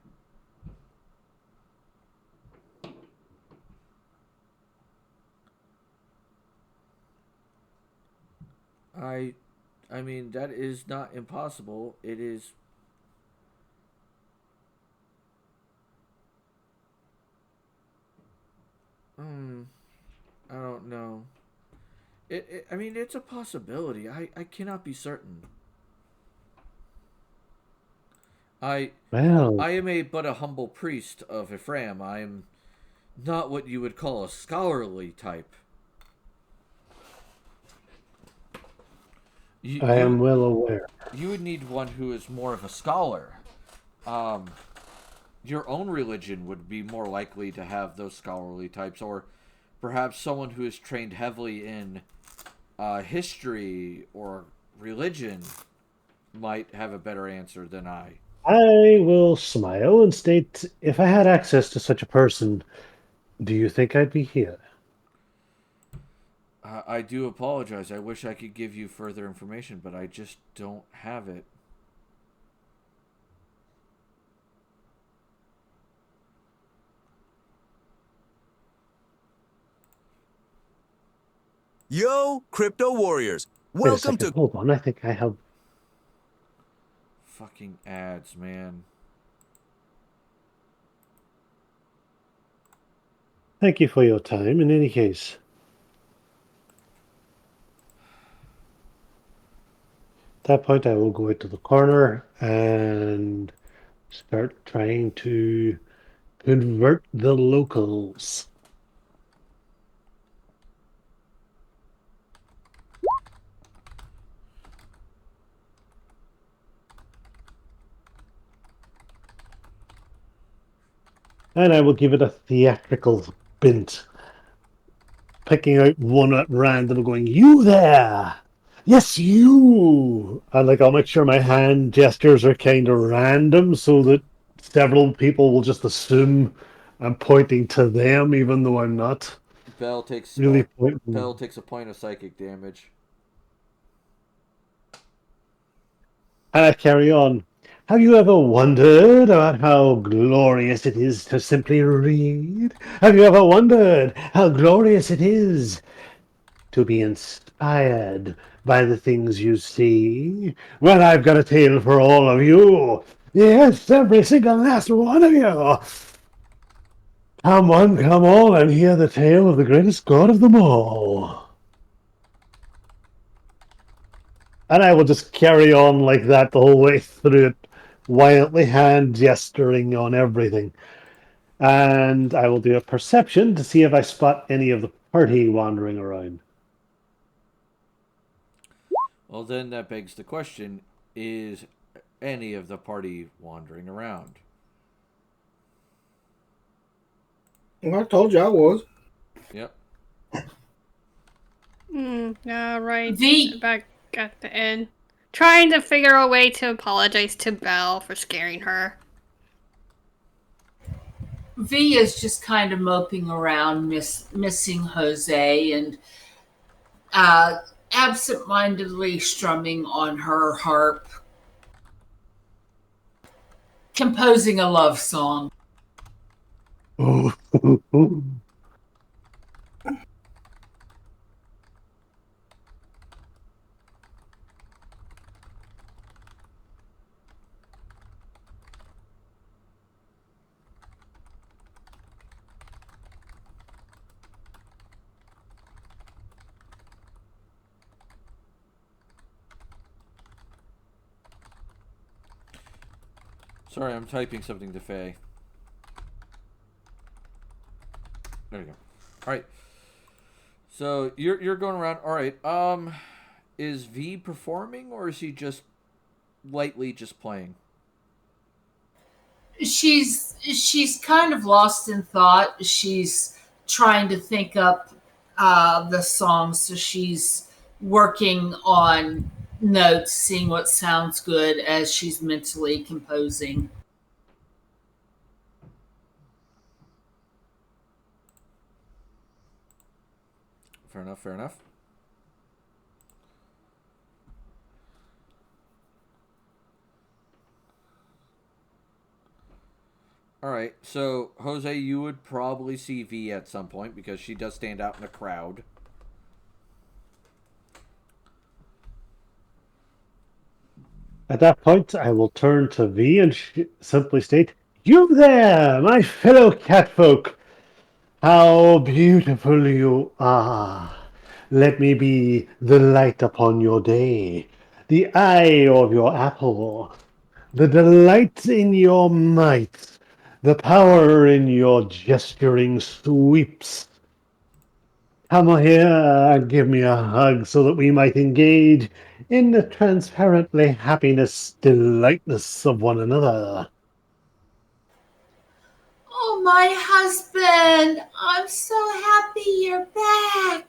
I mean, that is not impossible. It is. I don't know. I mean, it's a possibility. I cannot be certain. I Well, I am but a humble priest of Ephraim. I am not what you would call a scholarly type. You I you am well aware. you would need one who is more of a scholar. Um, your own religion would be more likely to have those scholarly types, or perhaps someone who is trained heavily in history or religion might have a better answer than I. I will smile and state, if I had access to such a person, do you think I'd be here? I do apologize. I wish I could give you further information, but I just don't have it. Yo, crypto warriors. Wait a Welcome second. to Hold on. I think I have. Fucking ads, man. Thank you for your time. In any case, at that point, I will go into the corner and start trying to convert the locals. And I will give it a theatrical bent, picking out one at random and going, "You there! Yes, you!" And like I'll make sure my hand gestures are kind of random so that several people will just assume I'm pointing to them, even though I'm not Bell takes really pointing. Bell takes a point of psychic damage. And I carry on. Have you ever wondered about how glorious it is to simply read? Have you ever wondered how glorious it is to be inspired by the things you see? Well, I've got a tale for all of you. Yes, every single last one of you. Come on, and hear the tale of the greatest god of them all. And I will just carry on like that the whole way through it, wildly hand gesturing on everything. And I will do a perception to see if I spot any of the party wandering around. Well, then that begs the question, is any of the party wandering around? Well, I told you I was. Yep. Right. V Back at the inn. Trying to figure a way to apologize to Belle for scaring her. V is just kind of moping around, missing Jose, and uh, absent-mindedly strumming on her harp, composing a love song. Oh, Sorry, I'm typing something to Faye. There you go. All right. So you're going around. All right. Is V performing or is he just lightly just playing? She's kind of lost in thought. She's trying to think up the song, so she's working on notes, seeing what sounds good as she's mentally composing. Fair enough. Fair enough. All right. So Jose, you would probably see V at some point because she does stand out in the crowd. At that point, I will turn to V and simply state, "You there, my fellow catfolk! How beautiful you are! Let me be the light upon your day, the eye of your apple, the delight in your might, the power in your gesturing sweeps. Come here and give me a hug so that we might engage in the transparently happiness, delightness of one another." Oh, my husband, I'm so happy you're back.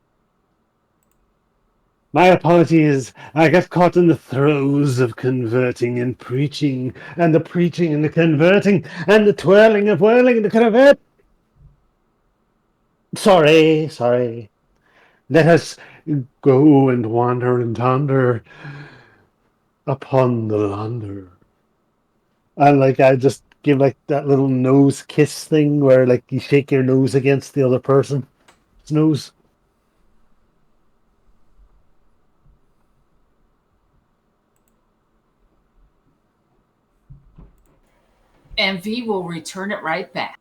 My apologies. I got caught in the throes of converting and preaching, and the preaching and the converting, and the twirling of whirling and the convert. Sorry. Let us go and wander and wander upon the launder. And like I just give like that little nose kiss thing where like you shake your nose against the other person's nose. And V will return it right back.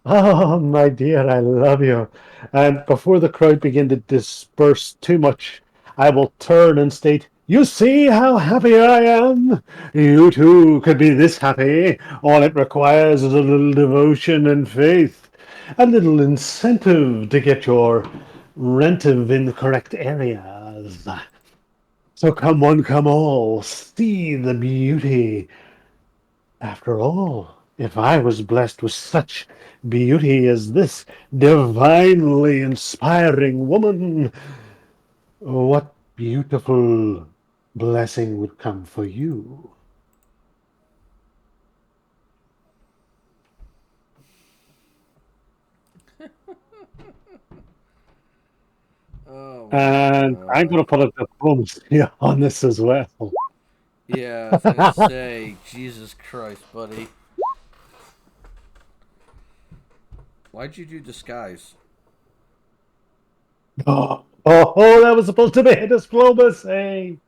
Oh, my dear, I love you. And before the crowd begin to disperse too much, I will turn and state, "You see how happy I am? You too could be this happy. All it requires is a little devotion and faith, a little incentive to get your rentive in the correct areas. So come one, come all, see the beauty. After all, if I was blessed with such beauty as this divinely inspiring woman, what beautiful blessing would come for you?" Oh my And I'm going god. to put a diplomacy on this as well. Yeah, I was gonna say, Jesus Christ, buddy. Why'd you do disguise? Oh, that was supposed to be a diplomacy.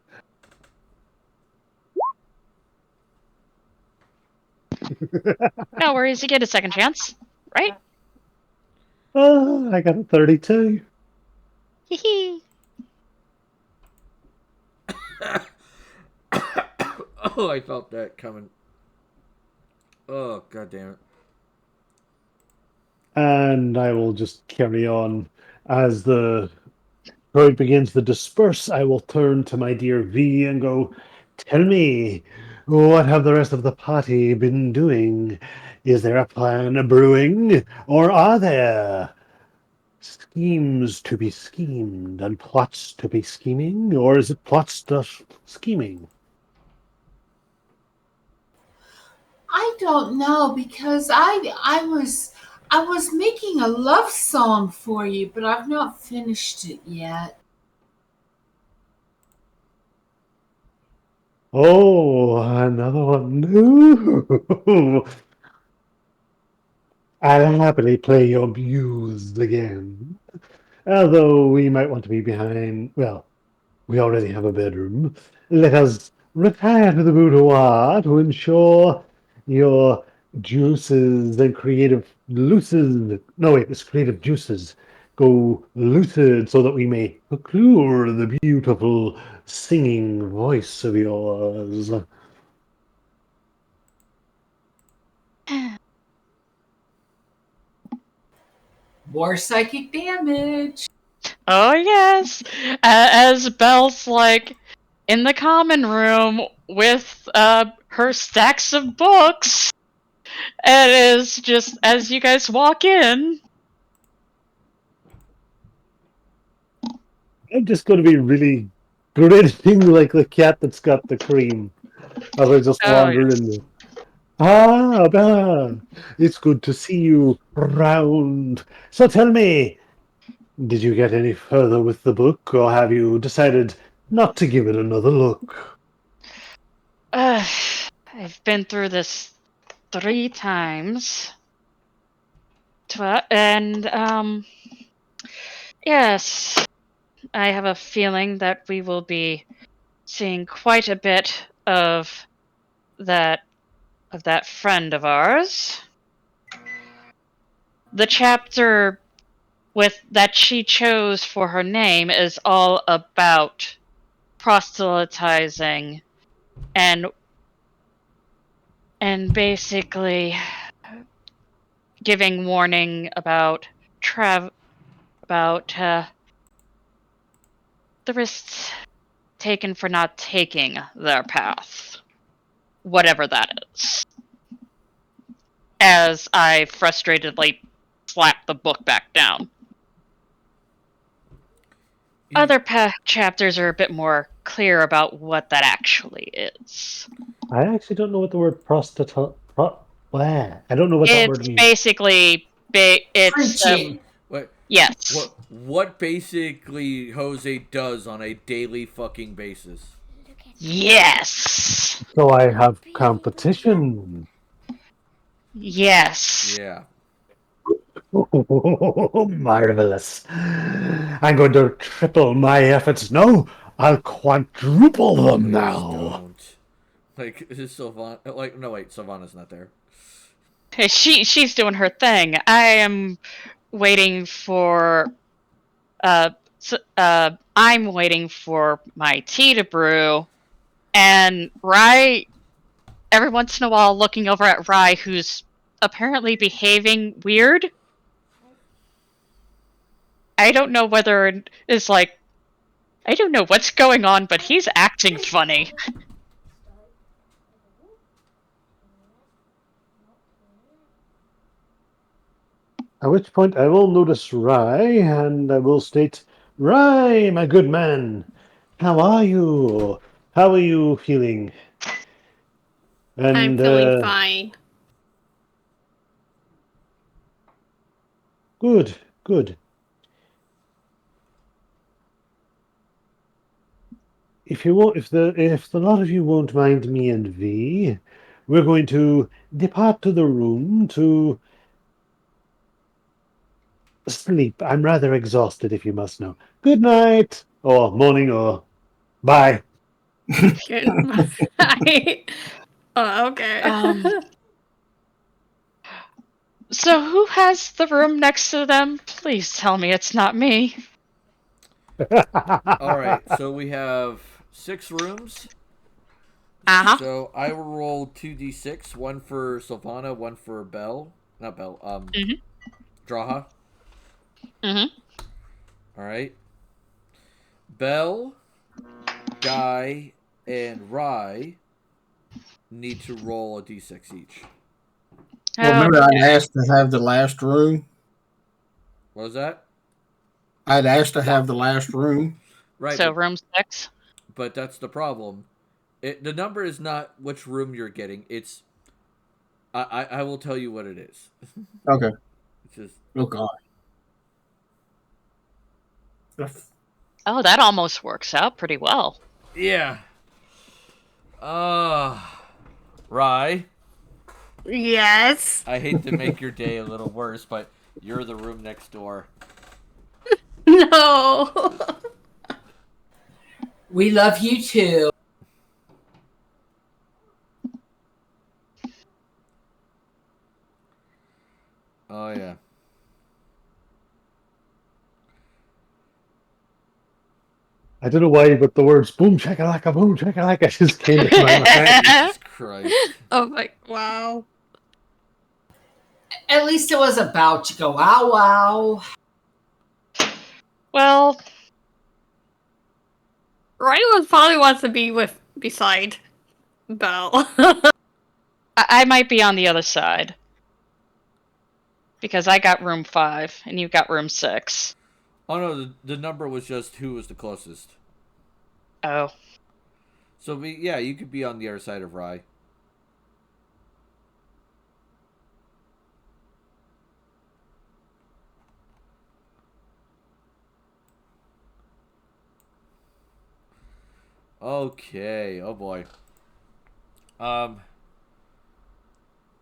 No worries, you get a second chance, right? Oh, I got a 32. Hee Oh, I felt that coming. Oh, god damn it. And I will just carry on as the crowd begins to disperse. I will turn to my dear V and go, "Tell me, what have the rest of the party been doing? Is there a plan brewing, or are there schemes to be schemed and plots to be scheming, or is it plots to scheming?" I don't know because I was making a love song for you, but I've not finished it yet. Oh, another one. Ooh. I'll happily play your muse again. Although we might want to be behind. Well, we already have a bedroom. Let us retire to the boudoir to ensure your juices and creative lucid. No, wait, it's creative juices go lucid so that we may occlure the beautiful singing voice of yours. More psychic damage. Oh yes, as Belle's like in the common room with her stacks of books, and is just as you guys walk in. I'm just going to be really grinning like the cat that's got the cream as I just Oh wander yes. in there. Ah, Bella, it's good to see you round. So tell me, did you get any further with the book, or have you decided not to give it another look? I've been through this 3 times. And yes, I have a feeling that we will be seeing quite a bit of that friend of ours. The chapter that she chose for her name is all about proselytizing and basically giving warning about the risks taken for not taking their path, whatever that is. As I frustratedly slap the book back down. Other chapters are a bit more clear about what that actually is. I actually don't know what the word I don't know what that word It's means. basically Preaching. Yes. What basically Jose does on a daily fucking basis. Yes. So I have competition. Yes. Yeah. Oh, marvelous. I'm going to triple my efforts. No, I'll quadruple them Please now. don't. Like, is Sylvana... Like, no, wait, Sylvana's not there. She's doing her thing. I am waiting for I'm waiting for my tea to brew, and Rye, every once in a while, looking over at Rye, who's apparently behaving weird. I don't know whether it's like, I don't know what's going on, but he's acting funny. At which point I will notice Rye, and I will state, Rye, my good man, how are you? How are you feeling? I'm And feeling fine. good, good. If you won't, if the lot of you won't mind me and V, we're going to depart to the room to sleep. I'm rather exhausted, if you must know. Good night, or morning, or bye. Goodbye. Oh, okay. So who has the room next to them? Please tell me it's not me. All right, so we have 6 rooms. Uh-huh. So I will roll 2d6, one for Sylvana, one for Belle. Not Belle, Draha. Mm-hmm. All right. Belle, Guy, and Rye need to roll a d6 each. Well, remember, Okay. I'd asked to have the last room. What was that? I'd asked to have the last room. Right. So room 6. But that's the problem. The number is not which room you're getting. It's I will tell you what it is. Okay. It's just Oh God. Oh, that almost works out pretty well. yeah. Rye. Yes. I hate to make your day a little worse, but you're the room next door. No. We love you too. Oh yeah. I don't know why, but the words boom shakalaka just came to my mind. Jesus Christ. Oh my, wow. At least it was about to go wow wow. Well, Ryan probably wants to be beside Belle. I might be on the other side. Because I got room 5, and you got room 6. Oh no, the number was just who was the closest. Oh. So you could be on the other side of Rye. Okay. Oh boy.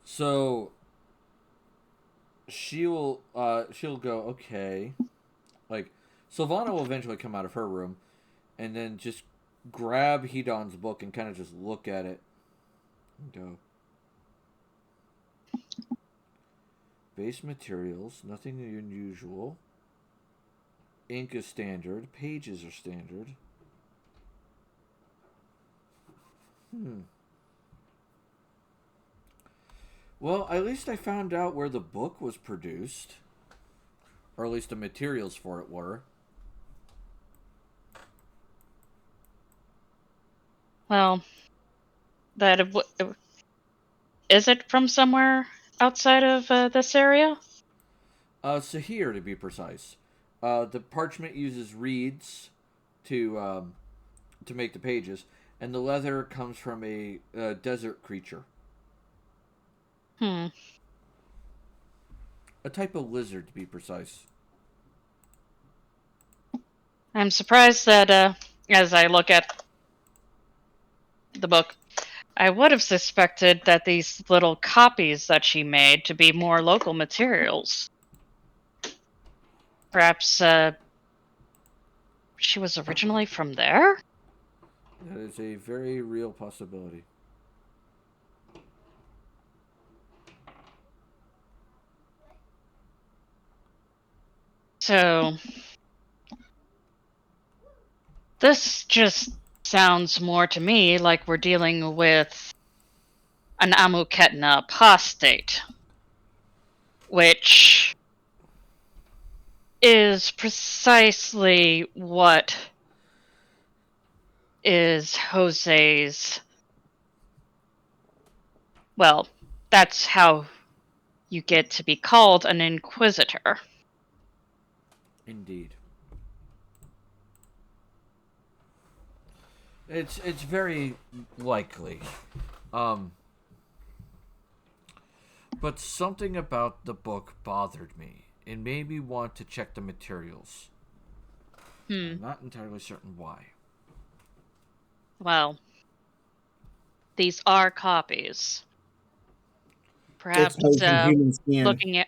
So she'll go, okay. Like Sylvana will eventually come out of her room and then just grab Hedon's book and kind of just look at it and go, base materials, nothing unusual. Ink is standard. Pages are standard. Well, at least I found out where the book was produced. Or at least the materials for it were. Well, is it from somewhere outside of this area? Sahir, to be precise. The parchment uses reeds to make the pages, and the leather comes from a desert creature. A type of lizard, to be precise. I'm surprised that, as I look at the book, I would have suspected that these little copies that she made to be more local materials. Perhaps, she was originally from there? That is a very real possibility. So, this just sounds more to me like we're dealing with an Amuketna apostate, which is precisely what is Jose's. Well, that's how you get to be called an inquisitor. Indeed. It's very likely. But something about the book bothered me. It made me want to check the materials. I'm not entirely certain why. Well, these are copies. Perhaps human skin. looking at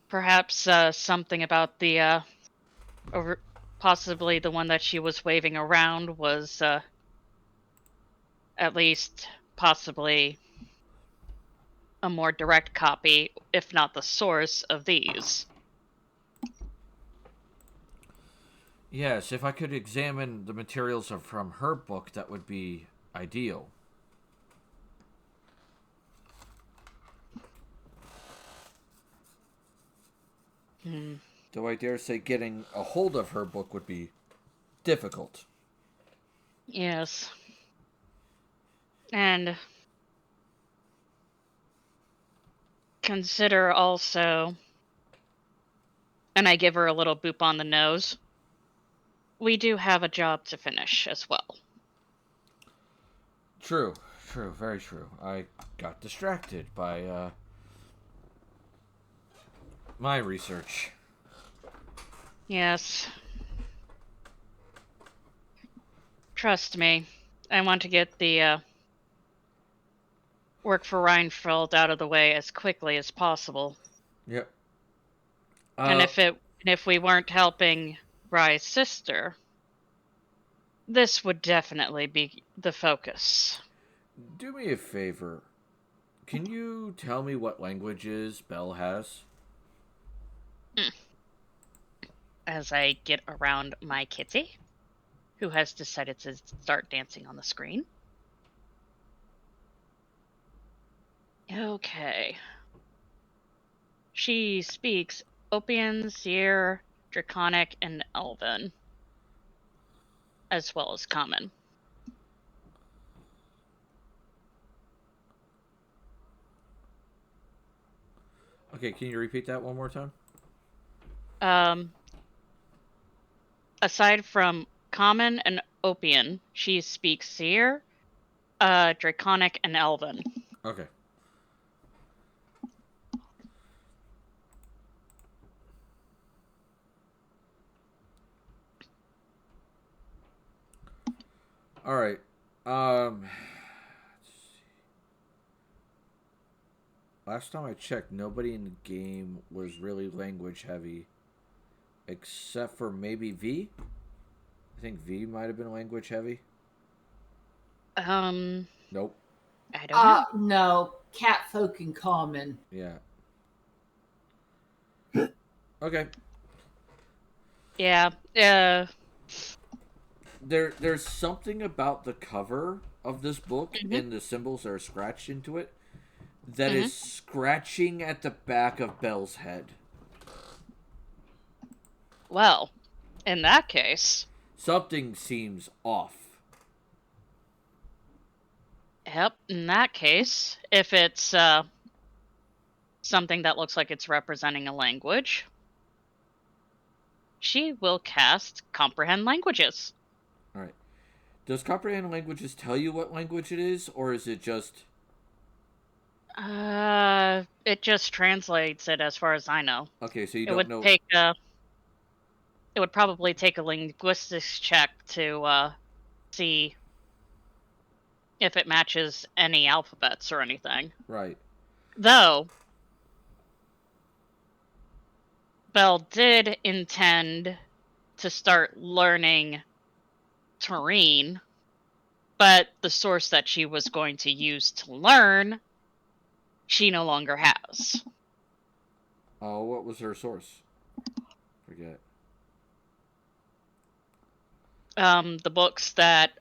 perhaps something about the or possibly the one that she was waving around was at least possibly a more direct copy, if not the source of these. Yes, if I could examine the materials from her book, that would be ideal. Though I dare say getting a hold of her book would be difficult. Yes. And consider also, and I give her a little boop on the nose, we do have a job to finish as well. True, very true. I got distracted by my research. Yes. Trust me, I want to get the work for Reinfeld out of the way as quickly as possible. Yep. And if we weren't helping Rye's sister, this would definitely be the focus. Do me a favor. Can you tell me what languages Belle has? As I get around my kitty, who has decided to start dancing on the screen. Okay. She speaks Opian, Seer, Draconic, and Elven, as well as Common. Okay, can you repeat that one more time? Aside from Common and Opian, she speaks Seer, Draconic, and Elven. Okay. All right. Last time I checked, nobody in the game was really language heavy. except for maybe V. I think V might have been language heavy. Nope. I don't know. No, cat folk in common. Yeah. Okay. Yeah. There's something about the cover of this book Mhm. and the symbols that are scratched into it that Mhm. is scratching at the back of Belle's head. Well, in that case, Something seems off. yep. In that case, if it's something that looks like it's representing a language, she will cast Comprehend Languages. All right. Does comprehend languages tell you what language it is, or is it just... It just translates it as far as I know. Okay, so you It don't would know... take it would probably take a linguistics check to see if it matches any alphabets or anything. Right. Though Belle did intend to start learning Terrain, but the source that she was going to use to learn, she no longer has. Oh, what was her source? Forget. The books that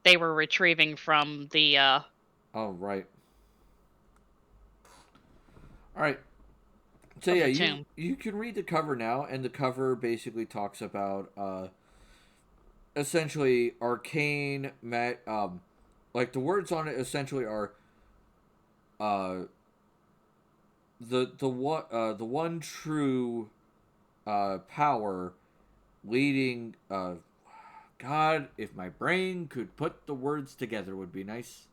they were retrieving from the Oh, right. All right. So from yeah, the you tomb. you can read the cover now, and the cover basically talks about essentially arcane like the words on it essentially are the one true power leading God, if my brain could put the words together would be nice.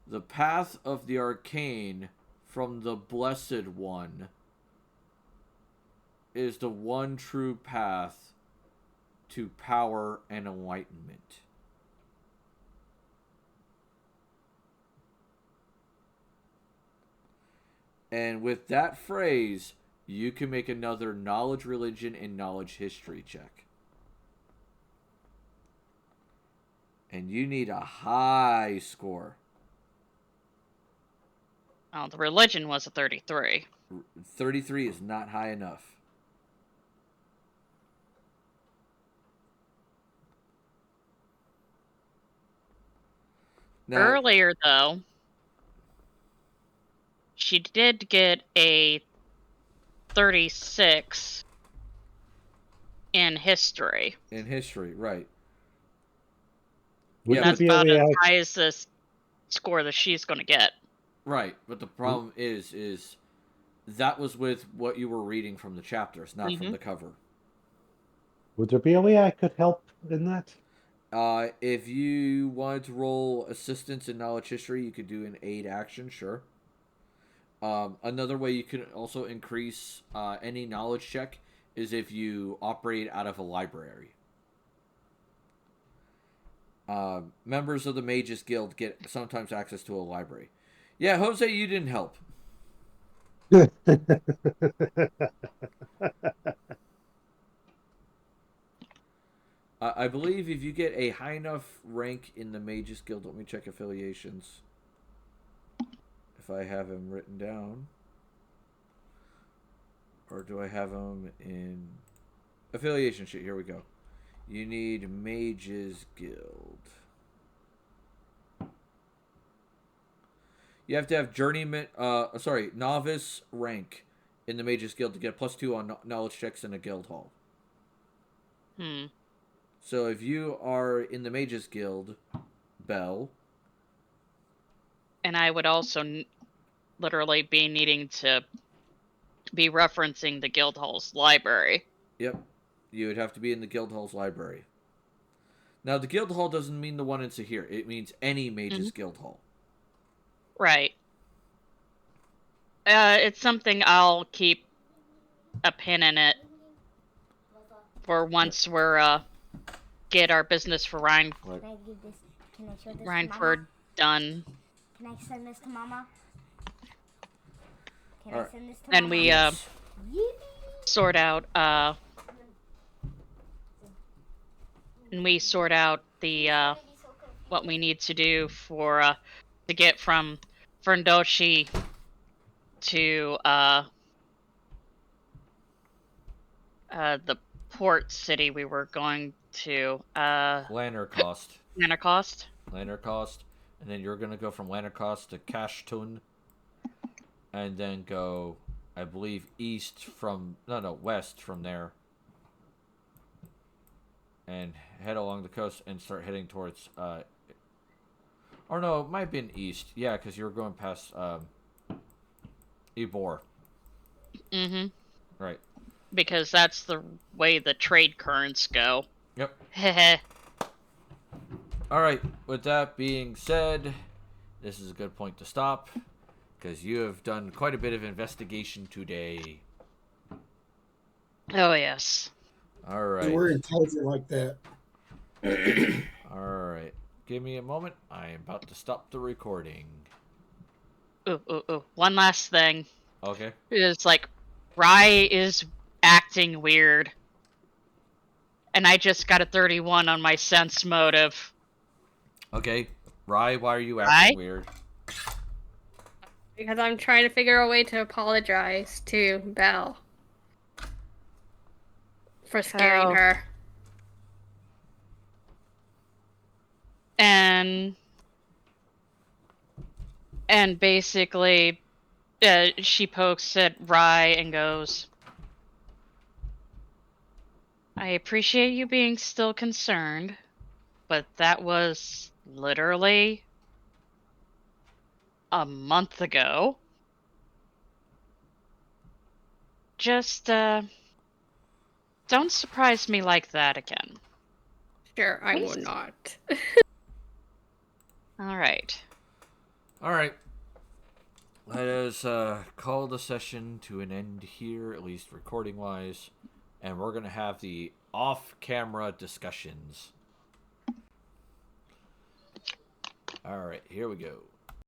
The path of the arcane from the Blessed One is the one true path to power and enlightenment. And with that phrase, you can make another knowledge religion and knowledge history check. And you need a high score. Oh, the religion was a 33. 33 is not high enough. Now, Earlier, though, she did get a 36 in history. in history, right. Would Yeah, there That's be a about way as I high as this score that she's going to get. Right, but the problem is that was with what you were reading from the chapters, not from the cover. would there be a way I could help in that? If you wanted to roll assistance in knowledge history, you could do an aid action, sure. Another way you can also increase any knowledge check is if you operate out of a library. Members of the Mages Guild get sometimes access to a library. Yeah, Jose, you didn't help. I believe if you get a high enough rank in the Mages Guild, let me check affiliations. If I have him written down. Or do I have him in affiliation sheet? Here we go. You need Mages Guild. You have to have journeyman, novice rank in the Mages Guild to get +2 on knowledge checks in a guild hall. So if you are in the Mages Guild, Belle. And I would also literally be needing to be referencing the Guildhall's library. Yep. You would have to be in the Guildhall's library. Now, the Guildhall doesn't mean the one in Sahir. It means any Mages Guildhall. Right. It's something I'll keep a pin in it for once we're get our business for Can I give this? Can I show this to Mama? Rhineford done. Can I send this to Mama? Can Alright. I send this to And Mama? we Yes. sort out the what we need to do for to get from Ferndoshi to the port city we were going to Lannercost. Anarcost. Lannercost. And then you're going to go from Lannercost to Kashtun. And then go, I believe, west from there. And head along the coast and start heading towards, or no, it might have been east. Yeah, because you were going past, Ebor. Mm-hmm. Right. Because that's the way the trade currents go. Yep. Heh. Alright, with that being said, this is a good point to stop. Because you have done quite a bit of investigation today. Oh, yes. Alright. We're intelligent like that. Alright. Give me a moment. I am about to stop the recording. Ooh. One last thing. Okay. Is like, Rye is acting weird. And I just got a 31 on my sense motive. Okay. Rye, why are you acting weird? Because I'm trying to figure a way to apologize to Belle for scaring her. And basically, she pokes at Rye and goes, I appreciate you being still concerned, but that was literally a month ago. Just, don't surprise me like that again. Sure, I Please. will not. Alright. Alright. Let us call the session to an end here, at least recording-wise. And we're going to have the off-camera discussions. Alright, here we go.